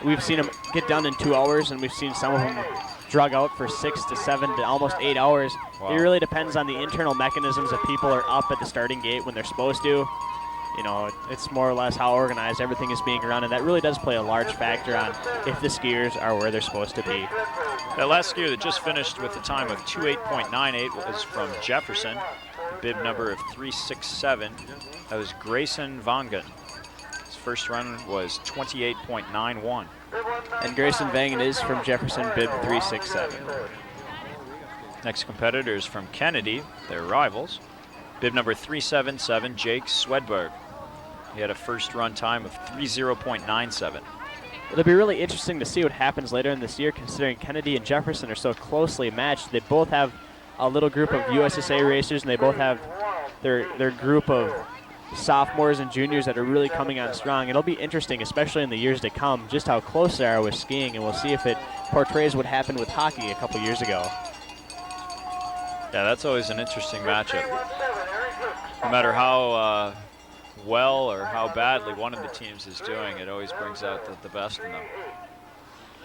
we've seen them get done in 2 hours, and we've seen some of them drug out for 6 to 7 to almost 8 hours. Wow. It really depends on the internal mechanisms that people are up at the starting gate when they're supposed to. It's more or less how organized everything is being run, and that really does play a large factor on if the skiers are where they're supposed to be. That last skier that just finished with a time of 28.98 was from Jefferson, bib number of 367. That was Grayson Vangen. His first run was 28.91. And Grayson Vangen is from Jefferson, bib 367. Next competitor is from Kennedy, their rivals, bib number 377, Jake Swedberg. He had a first run time of 30.97. It'll be really interesting to see what happens later in this year, considering Kennedy and Jefferson are so closely matched. They both have a little group of USSA racers, and they both have their group of sophomores and juniors that are really coming on strong. It'll be interesting, especially in the years to come, just how close they are with skiing, and we'll see if it portrays what happened with hockey a couple years ago. Yeah, that's always an interesting matchup. No matter how well or how badly one of the teams is doing, it always brings out the best in them.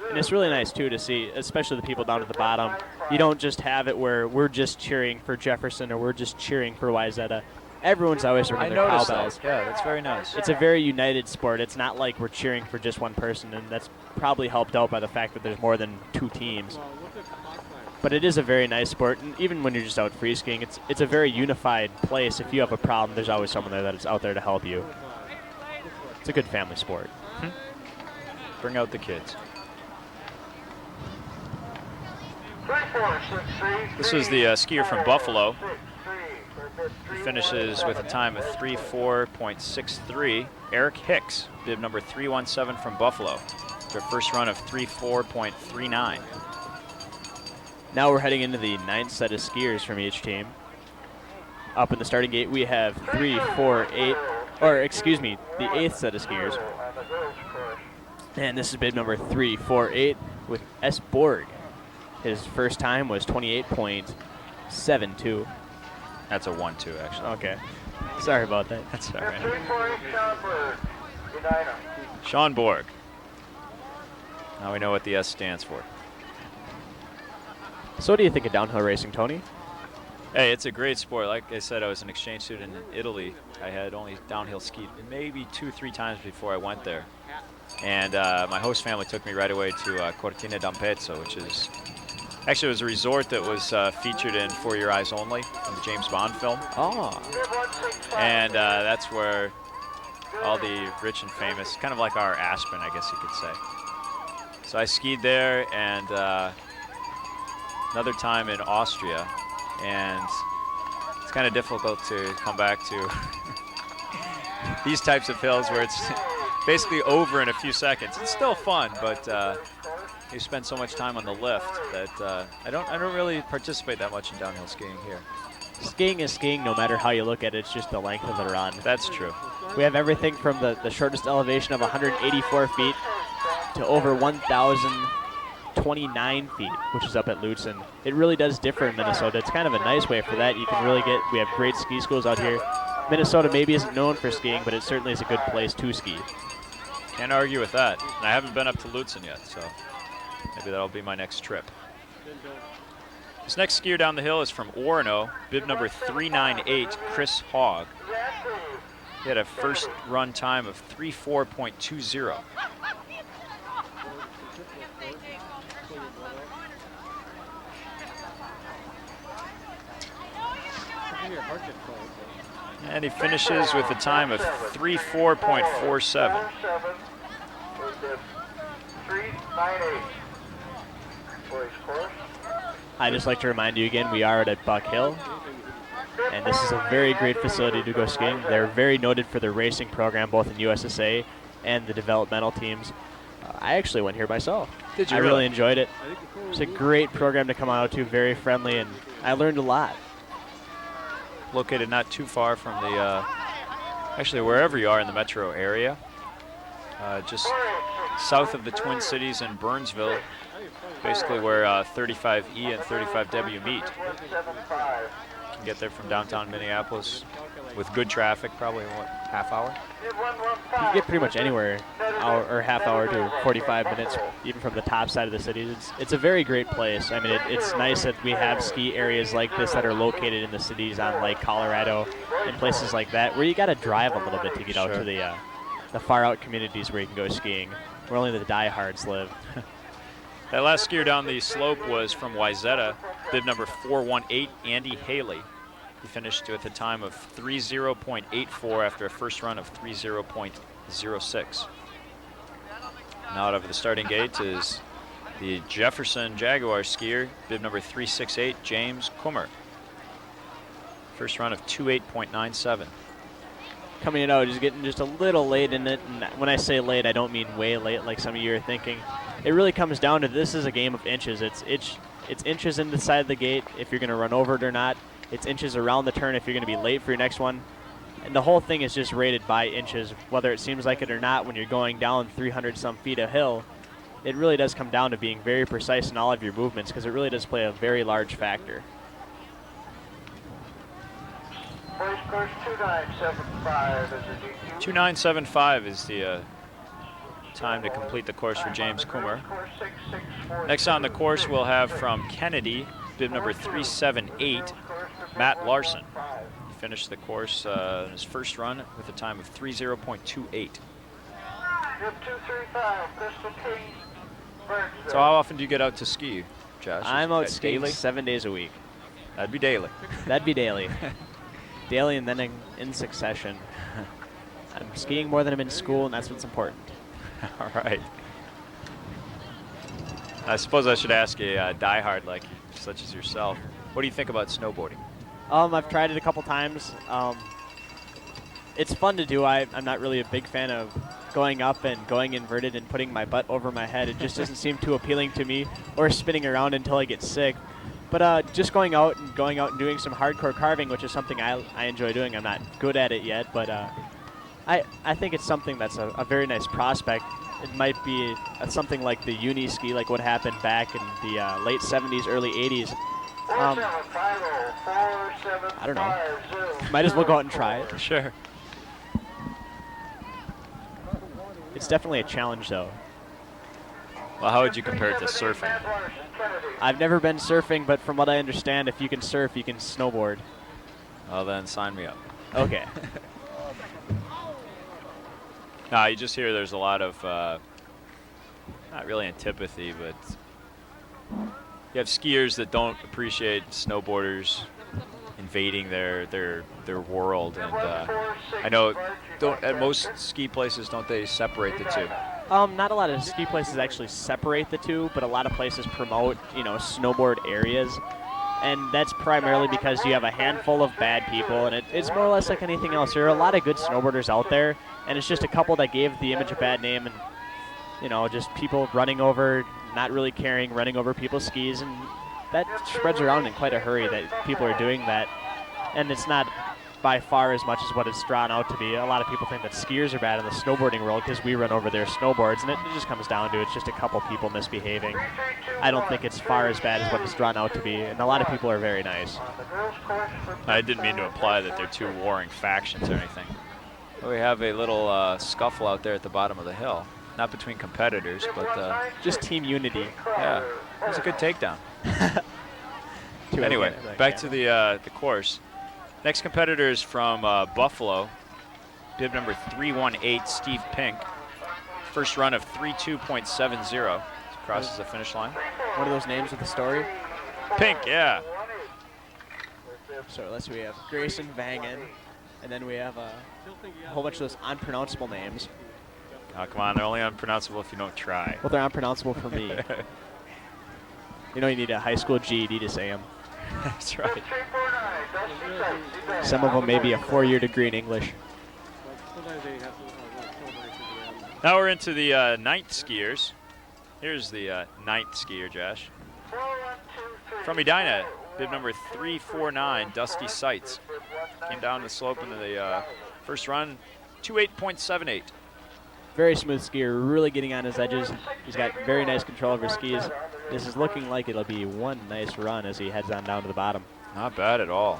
And it's really nice, too, to see, especially the people down at the bottom. You don't just have it where we're just cheering for Jefferson or we're just cheering for Wayzata. Everyone's always ringing their cowbells. Yeah, that's very nice. It's a very united sport. It's not like we're cheering for just one person, and that's probably helped out by the fact that there's more than 2 teams. But it is a very nice sport, and even when you're just out free skiing, it's a very unified place. If you have a problem, there's always someone there that is out there to help you. It's a good family sport. Bring out the kids. This was the skier from Buffalo. He finishes with a time of 3:4.63. Eric Hicks, bib number 317 from Buffalo, after a first run of 3:4.39. Now we're heading into the 9th set of skiers from each team. Up in the starting gate, we have 3, 4, 8, or excuse me, the 8th set of skiers. And this is bib number 348 with S. Borg. His first time was 28.72. That's a 1-2, actually. Okay. Sorry about that. That's all right. Sean Borg. Now we know what the S stands for. So what do you think of downhill racing, Tony? Hey, it's a great sport. Like I said, I was an exchange student in Italy. I had only downhill skied maybe 2-3 times before I went there. And my host family took me right away to Cortina d'Ampezzo, which is actually it was a resort that was featured in For Your Eyes Only, in the James Bond film. Oh. And that's where all the rich and famous, kind of like our Aspen, I guess you could say. So I skied there, and another time in Austria, and it's kind of difficult to come back to these types of hills where it's basically over in a few seconds. It's still fun, but you spend so much time on the lift that I don't really participate that much in downhill skiing here. Skiing is skiing no matter how you look at it. It's just the length of the run. That's true. We have everything from the shortest elevation of 184 feet to over 1,029 feet, which is up at Lutzen. It really does differ in Minnesota. It's kind of a nice way for that. You can really we have great ski schools out here. Minnesota maybe isn't known for skiing, but it certainly is a good place to ski. Can't argue with that. And I haven't been up to Lutzen yet, so maybe that'll be my next trip. This next skier down the hill is from Orono, bib number 398, Chris Hogg. He had a first run time of 3:4.20. And he finishes with a time of 3:4.47. I'd just like to remind you again, we are at Buck Hill, and this is a very great facility to go skiing. They're very noted for their racing program, both in USSA and the developmental teams. I actually went here myself. Did you I really? really enjoyed it. It's a great program to come out to, very friendly, and I learned a lot. Located not too far from the, actually wherever you are in the metro area, just south of the Twin Cities in Burnsville, basically where 35E and 35W meet. You can get there from downtown Minneapolis with good traffic, probably in what, half hour? You can get pretty much anywhere, hour or half hour to 45 minutes, even from the top side of the city. It's a very great place. I mean, it's nice that we have ski areas like this that are located in the cities on Lake Colorado and places like that, where you got to drive a little bit to get out to the far out communities where you can go skiing, where only the diehards live. That last skier down the slope was from Wayzata, bib number 418, Andy Haley. He finished with a time of 3:0.84 after a first run of 3:0.06. Now out of the starting gate is the Jefferson Jaguar skier, bib number 368, James Kummer. First run of 2:8.97. Coming out, just getting just a little late in it. And when I say late, I don't mean way late like some of you are thinking. It really comes down to this is a game of inches. It's inches in the side of the gate if you're going to run over it or not. It's inches around the turn if you're going to be late for your next one. And the whole thing is just rated by inches, whether it seems like it or not. When you're going down 300-some feet of hill, it really does come down to being very precise in all of your movements, because it really does play a very large factor. First course 2975 is a DQ. 2:975 is the time to complete the course for James Kummer. Next on the course we'll have from Kennedy, bib number 378, Matt Larson. He finished the course in his first run with a time of 3:0.28. Bib 235, Crystal King, Burnsville. So how often do you get out to ski, Josh? I'm out skiing daily? 7 days a week. That'd be daily. That'd be daily. Daily and then in succession. I'm skiing more than I'm in school, and that's what's important. All right. I suppose I should ask a diehard like such as yourself. What do you think about snowboarding? I've tried it a couple times. It's fun to do. I'm not really a big fan of going up and going inverted and putting my butt over my head. It just doesn't seem too appealing to me, or spinning around until I get sick. But just going out and doing some hardcore carving, which is something I enjoy doing. I'm not good at it yet, but I think it's something that's a very nice prospect. It might be something like the uni ski, like what happened back in the late 70s, early 80s. I don't know. Might as well go out and try it. Sure. It's definitely a challenge, though. Well, how would you compare it to surfing? I've never been surfing, but from what I understand, if you can surf, you can snowboard. Well, then sign me up. Okay. No, you just hear there's a lot of, not really antipathy, but you have skiers that don't appreciate snowboarders invading their world, and I know at most ski places, don't they separate the two? Not a lot of ski places actually separate the two, but a lot of places promote, snowboard areas. And that's primarily because you have a handful of bad people, and it's more or less like anything else. There are a lot of good snowboarders out there, and it's just a couple that gave the image a bad name, and just people running over, not really caring, running over people's skis, and that spreads around in quite a hurry that people are doing that. And it's not by far as much as what it's drawn out to be. A lot of people think that skiers are bad in the snowboarding world because we run over their snowboards, and it just comes down to it's just a couple people misbehaving. I don't think it's far as bad as what it's drawn out to be, and a lot of people are very nice. I didn't mean to imply that they're two warring factions or anything. We have a little scuffle out there at the bottom of the hill. Not between competitors, but just team unity. Yeah, it was a good takedown. Anyway, back to the course. Next competitor is from Buffalo, bib number 318, Steve Pink. First run of 32.70. Crosses the finish line. One of those names with a story? Pink, yeah. So let's see, we have Grayson Vangen, and then we have a whole bunch of those unpronounceable names. Oh, come on, they're only unpronounceable if you don't try. Well, they're unpronounceable for me. You need a high school GED to say them. That's right. Some of them maybe a 4-year degree in English. Now we're into the ninth skiers. Here's the ninth skier, Josh. From Edina, bib number 349, Dusty Sights. Came down the slope into the first run, 28.78. Very smooth skier, really getting on his edges. He's got very nice control of his skis. This is looking like it'll be one nice run as he heads on down to the bottom. Not bad at all.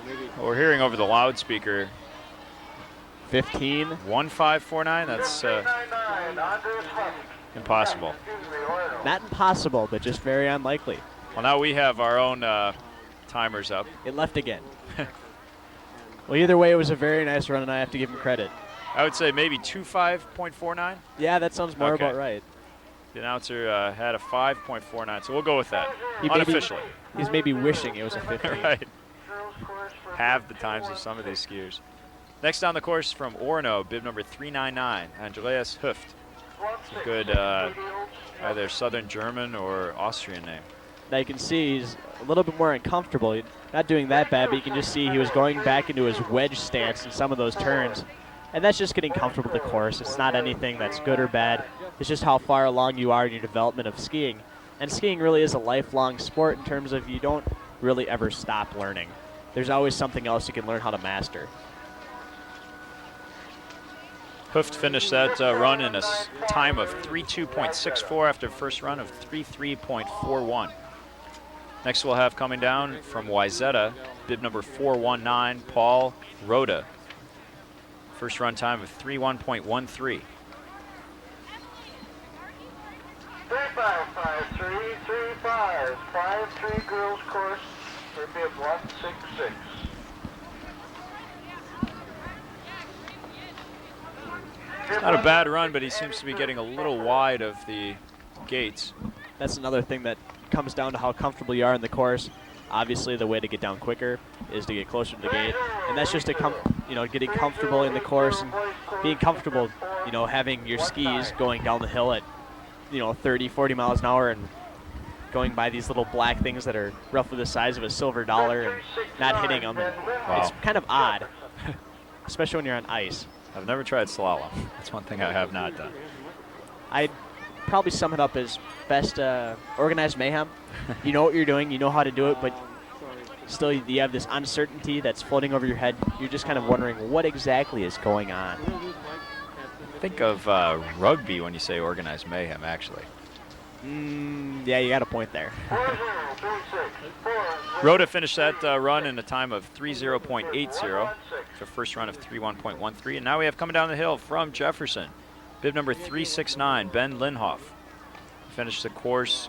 15. We're hearing over the loudspeaker 15. 1549. That's impossible. Not impossible, but just very unlikely. Well, now we have our own timers up. It left again. Well, either way, it was a very nice run, and I have to give him credit. I would say maybe 25.49. Yeah, that sounds more about right. The announcer had a 5.49, so we'll go with that. He unofficially. He's maybe wishing it was a 15. Right. Half the times of some of these skiers. Next on the course from Orono, bib number 399, Andreas Hüft. It's a good either Southern German or Austrian name. Now you can see he's a little bit more uncomfortable. Not doing that bad, but you can just see he was going back into his wedge stance in some of those turns. And that's just getting comfortable with the course. It's not anything that's good or bad. It's just how far along you are in your development of skiing. And skiing really is a lifelong sport in terms of you don't really ever stop learning. There's always something else you can learn how to master. Hüft finished that run in a time of 32.64 after first run of 33.41. Next we'll have coming down from Wayzata, bib number 419, Paul Rhoda. First run time of 31.13. 3553 girls course for bib 166. Not a bad run, but he seems to be getting a little wide of the gates. That's another thing that comes down to how comfortable you are in the course. Obviously, the way to get down quicker is to get closer to the gate, and that's just getting comfortable in the course and being comfortable, having your skis going down the hill at 30, 40 miles an hour and going by these little black things that are roughly the size of a silver dollar and not hitting them. And it's kind of odd, especially when you're on ice. I've never tried slalom. That's one thing I have not done. I'd probably sum it up as best organized mayhem. You know what you're doing, you know how to do it, but still you have this uncertainty that's floating over your head. You're just kind of wondering what exactly is going on. Think of rugby when you say organized mayhem, actually. Yeah, you got a point there. Rhoda finished that run in a time of 3:0.80. It's a first run of 3:1.13. And now we have coming down the hill from Jefferson, bib number 369, Ben Linhoff. Finished the course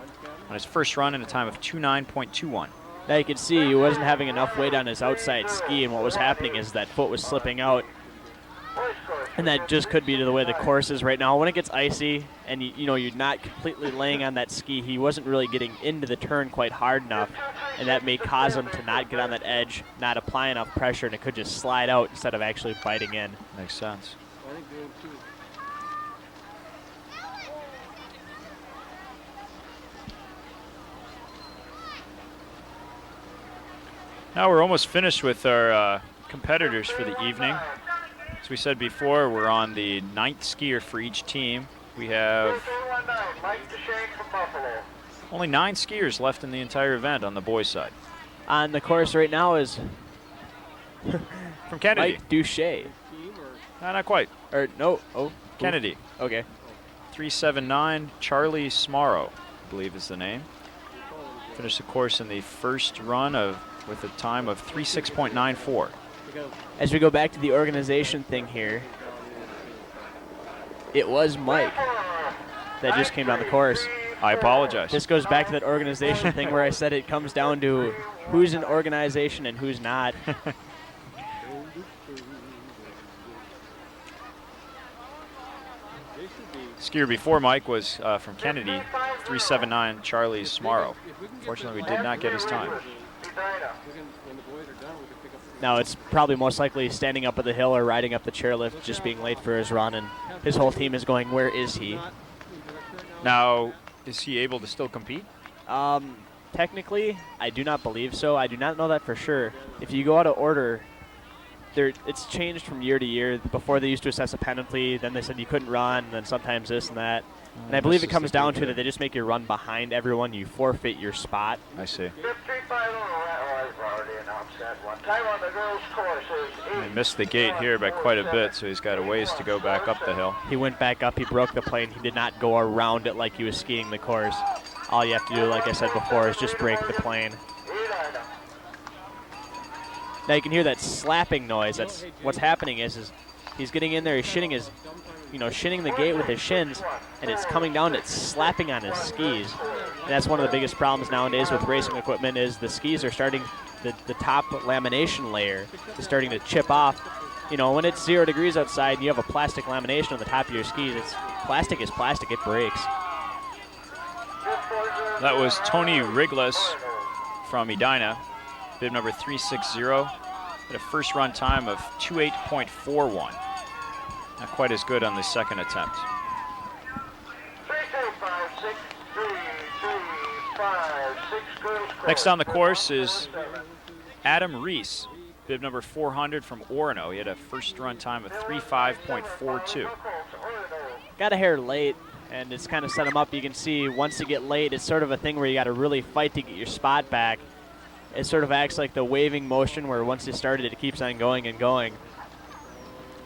on his first run in a time of 2:9.21. Now you can see he wasn't having enough weight on his outside ski, and what was happening is that foot was slipping out. And that just could be to the way the course is right now. When it gets icy and you're not completely laying on that ski, he wasn't really getting into the turn quite hard enough, and that may cause him to not get on that edge, not apply enough pressure, and it could just slide out instead of actually biting in. Makes sense. Now we're almost finished with our competitors for the evening. As we said before, we're on the 9th skier for each team. We have only 9 skiers left in the entire event on the boys' side. On the course right now is from Kennedy. Mike Duche. Not quite. Or no, oh. Kennedy. Okay. 379, Charlie Smarrow, I believe is the name. Finished the course in the first run with a time of 3:6.94. As we go back to the organization thing here, it was Mike that just came down the course. I apologize. This goes back to that organization thing where I said it comes down to who's an organization and who's not. Skier before Mike was from Kennedy, 379, Charlie Smarrow. Fortunately, we did not get his time. Now it's probably most likely standing up at the hill or riding up the chairlift, just being late for his run, and his whole team is going, where is he? Now, is he able to still compete? Technically, I do not believe so. I do not know that for sure. If you go out of order, it's changed from year to year. Before they used to assess a penalty, then they said you couldn't run, and then sometimes this and that. And I believe it comes down to that they just make you run behind everyone. You forfeit your spot. I see. He missed the gate here by quite a bit, so he's got a ways to go back up the hill. He went back up. He broke the plane. He did not go around it like he was skiing the course. All you have to do, like I said before, is just break the plane. Now you can hear that slapping noise. That's what's happening is he's getting in there. He's shinning shinning the gate with his shins, and it's coming down. It's slapping on his skis. And that's one of the biggest problems nowadays with racing equipment is the skis are starting, the top lamination layer is starting to chip off. When it's 0 degrees outside and you have a plastic lamination on the top of your skis, plastic is plastic. It breaks. That was Tony Riglis from Edina, bib number 360, at a first run time of 2:8.41. Not quite as good on the second attempt. Next on the course is Adam Reese, bib number 400 from Orono. He had a first run time of 3:5.42. Got a hair late, and it's kind of set him up. You can see once you get late, it's sort of a thing where you got to really fight to get your spot back. It sort of acts like the waving motion where once you started it keeps on going and going.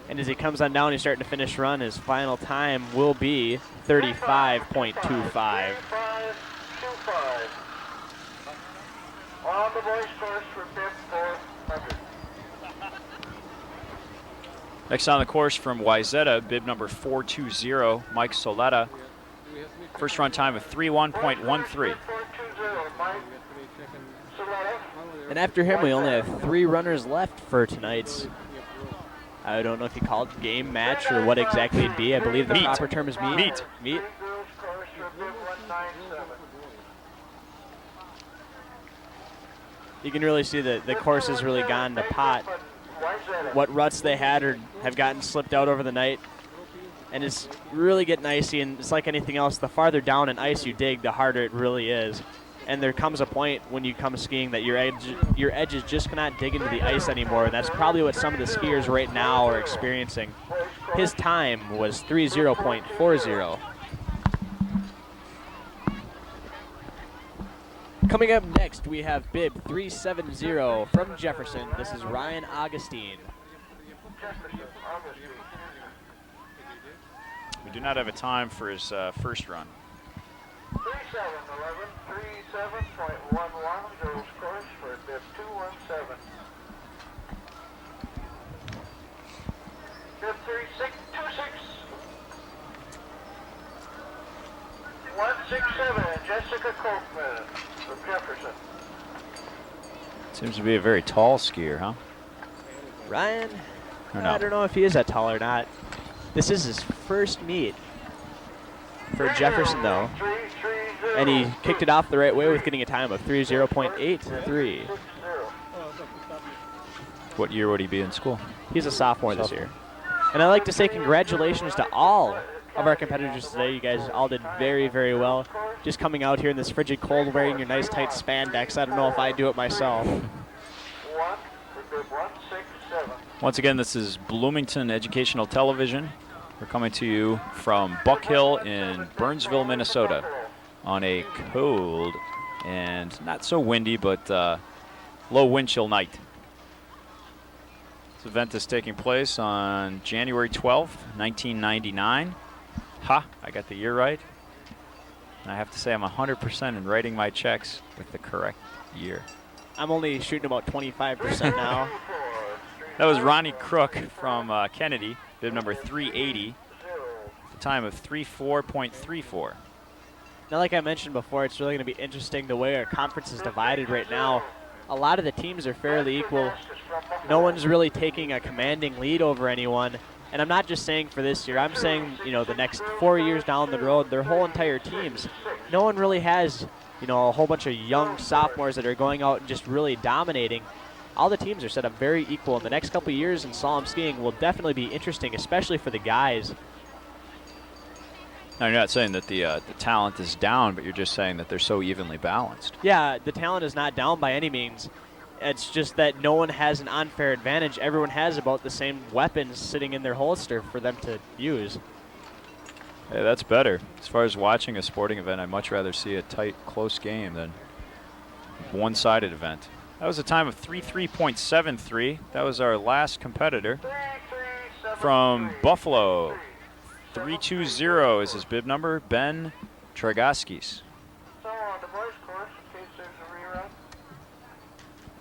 And as he comes on down, he's starting to finish run. His final time will be 35.25. On the boys' course for bib 400. Next on the course from Wayzata, bib number 420, Mike Soletta. First run time of 3:1.13. And after him, we only have 3 runners left for tonight's, I don't know if you call it game, match, or what exactly it'd be. I believe the proper term is meet. Meet. You can really see that the course has really gone to pot. What ruts they had or have gotten slipped out over the night. And it's really getting icy, and it's like anything else. The farther down in ice you dig, the harder it really is. And there comes a point when you come skiing that your edges just cannot dig into the ice anymore, and that's probably what some of the skiers right now are experiencing. His time was 3:0.40. Coming up next, we have bib 370 from Jefferson. This is Ryan Augustine. We do not have a time for his first run. 3711, 37.11 girls course for bib 217. Bib 3626. 167, Jessica Coltman from Jefferson. Seems to be a very tall skier, huh? Ryan, Or no? I don't know if he is that tall or not. This is his first meet for Jefferson, though. 330. And he kicked it off the right way with getting a time of 3:0.83. What year would he be in school? He's a sophomore this year. And I'd like to say congratulations to all of our competitors today. You guys all did very, very well. Just coming out here in this frigid cold wearing your nice tight spandex. I don't know if I'd do it myself. 1 for bib 167. Once again, this is Bloomington Educational Television. We're coming to you from Buck Hill in Burnsville, Minnesota, on a cold and not so windy, but low wind chill night. This event is taking place on January 12th, 1999. Ha, I got the year right. And I have to say I'm 100% in writing my checks with the correct year. I'm only shooting about 25% now. That was Ronnie Crook from Kennedy, bib number 380, the time of 34.34. Now, like I mentioned before, it's really going to be interesting the way our conference is divided right now. A lot of the teams are fairly equal. No one's really taking a commanding lead over anyone. And I'm not just saying for this year. I'm saying, you know, the next 4 years down the road, their whole entire teams. No one really has, you know, a whole bunch of young sophomores that are going out and just really dominating. All the teams are set up very equal. And the next couple of years in slalom skiing will definitely be interesting, especially for the guys. Now, you're not saying that the talent is down, but you're just saying that they're so evenly balanced. Yeah, the talent is not down by any means. It's just that no one has an unfair advantage. Everyone has about the same weapons sitting in their holster for them to use. Hey, that's better. As far as watching a sporting event, I'd much rather see a tight, close game than a one-sided event. That was a time of 3:3.73. That was our last competitor from Buffalo. 320 is his bib number, Ben Tragaskis. So on the boys course, in case there's a rerun.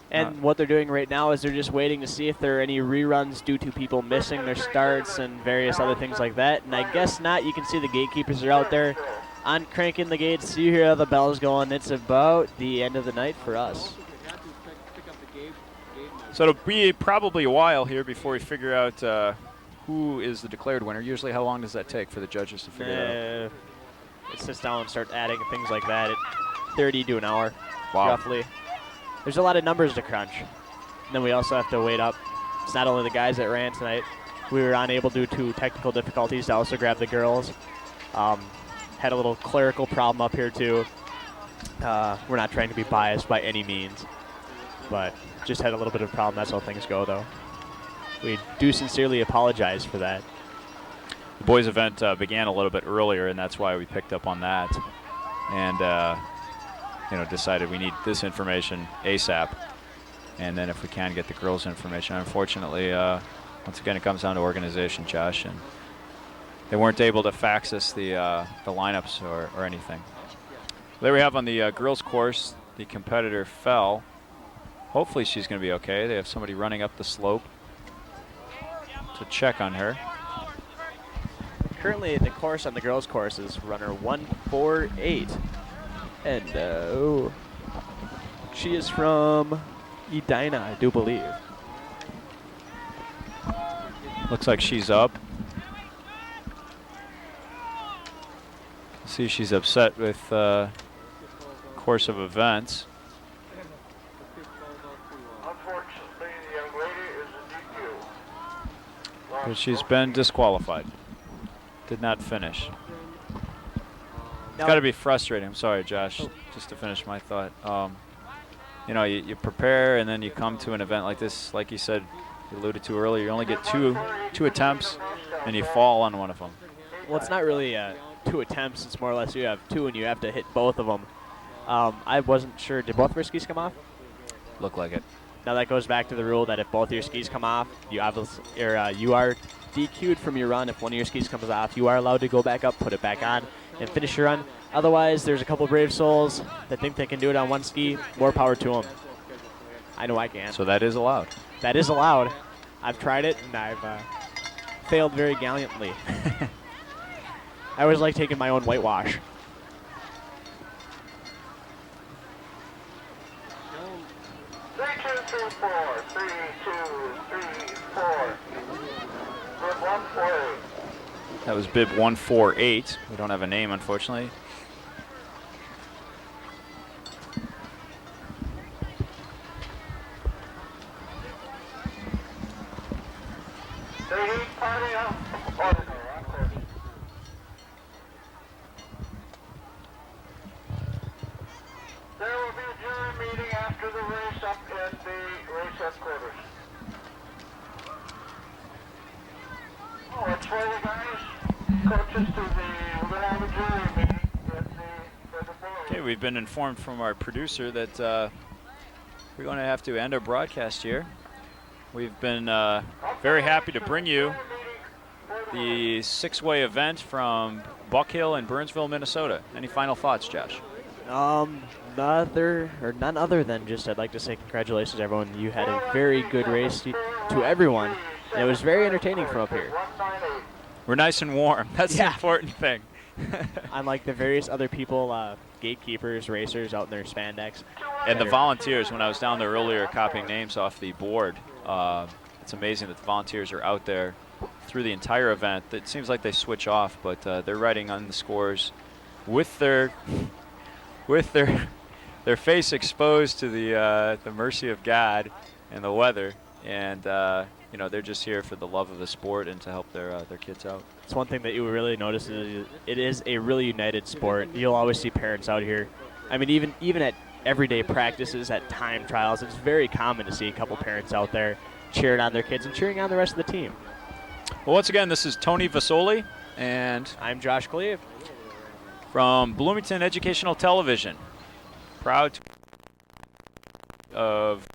And what they're doing right now is they're just waiting to see if there are any reruns due to people missing their starts and various other things like that. And I guess not. You can see the gatekeepers are out there on cranking the gates. You hear the bells going. It's about the end of the night for us. So it'll be probably a while here before we figure out who is the declared winner. Usually, how long does that take for the judges to figure it out? It sits down and starts adding things like that at 30 to an hour, Wow. roughly. There's a lot of numbers to crunch. And then we also have to wait up. It's not only the guys that ran tonight. We were unable due to technical difficulties to also grab the girls. Had a little clerical problem up here too. We're not trying to be biased by any means, but just had a little bit of a problem. That's how things go, though. We do sincerely apologize for that. The boys' event began a little bit earlier, and that's why we picked up on that. And decided we need this information ASAP. And then if we can get the girls' information. Unfortunately, once again, it comes down to organization, Josh. And they weren't able to fax us the lineups or anything. There we have on the girls' course, the competitor fell. Hopefully she's going to be okay. They have somebody running up the slope to check on her. Currently, the course on the girls' course is runner 148. And she is from Edina, I do believe. Looks like she's up. See, she's upset with course of events. But she's been disqualified. Did not finish. It's got to be frustrating. I'm sorry, Josh, just to finish my thought. You know, you prepare and then you come to an event like this, like you said, you alluded to earlier, you only get two attempts and you fall on one of them. Well, it's not really 2 attempts. It's more or less you have 2 and you have to hit both of them. I wasn't sure. Did both of your skis come off? Look like it. Now that goes back to the rule that if both your skis come off, you obviously you are DQ'd from your run. If one of your skis comes off, you are allowed to go back up, put it back on, and finish your run. Otherwise, there's a couple brave souls that think they can do it on one ski. More power to them. I know I can. So that is allowed. That is allowed. I've tried it, and I've failed very gallantly. I always like taking my own whitewash. 3, 2, 3, 4. 3, 2, 3, 4. Bib 148. That was bib 148. We don't have a name, unfortunately. Party up. Order. There will be a jury meeting after the race up in the race headquarters. Oh, it's for you guys, coaches to the, we're going to have a jury meeting for the board. Okay, we've been informed from our producer that we're going to have to end our broadcast here. We've been very happy to bring you the 6-way event from Buck Hill and Burnsville, Minnesota. Any final thoughts, Josh? None other than just I'd like to say congratulations, everyone. You had a very good race to everyone, and it was very entertaining from up here. We're nice and warm. That's the Yeah. important thing. Unlike the various other people, gatekeepers, racers out in their spandex. And the volunteers, when I was down there earlier copying names off the board, it's amazing that the volunteers are out there through the entire event. It seems like they switch off, but they're writing on the scores with their face exposed to the mercy of God and the weather, and you know, they're just here for the love of the sport and to help their kids out. It's one thing that you really notice is it is a really united sport. You'll always see parents out here. I mean, even at everyday practices, at time trials, it's very common to see a couple parents out there cheering on their kids and cheering on the rest of the team. Well, once again, this is Tony Vasoli, and I'm Josh Kleve from Bloomington Educational Television. Proud of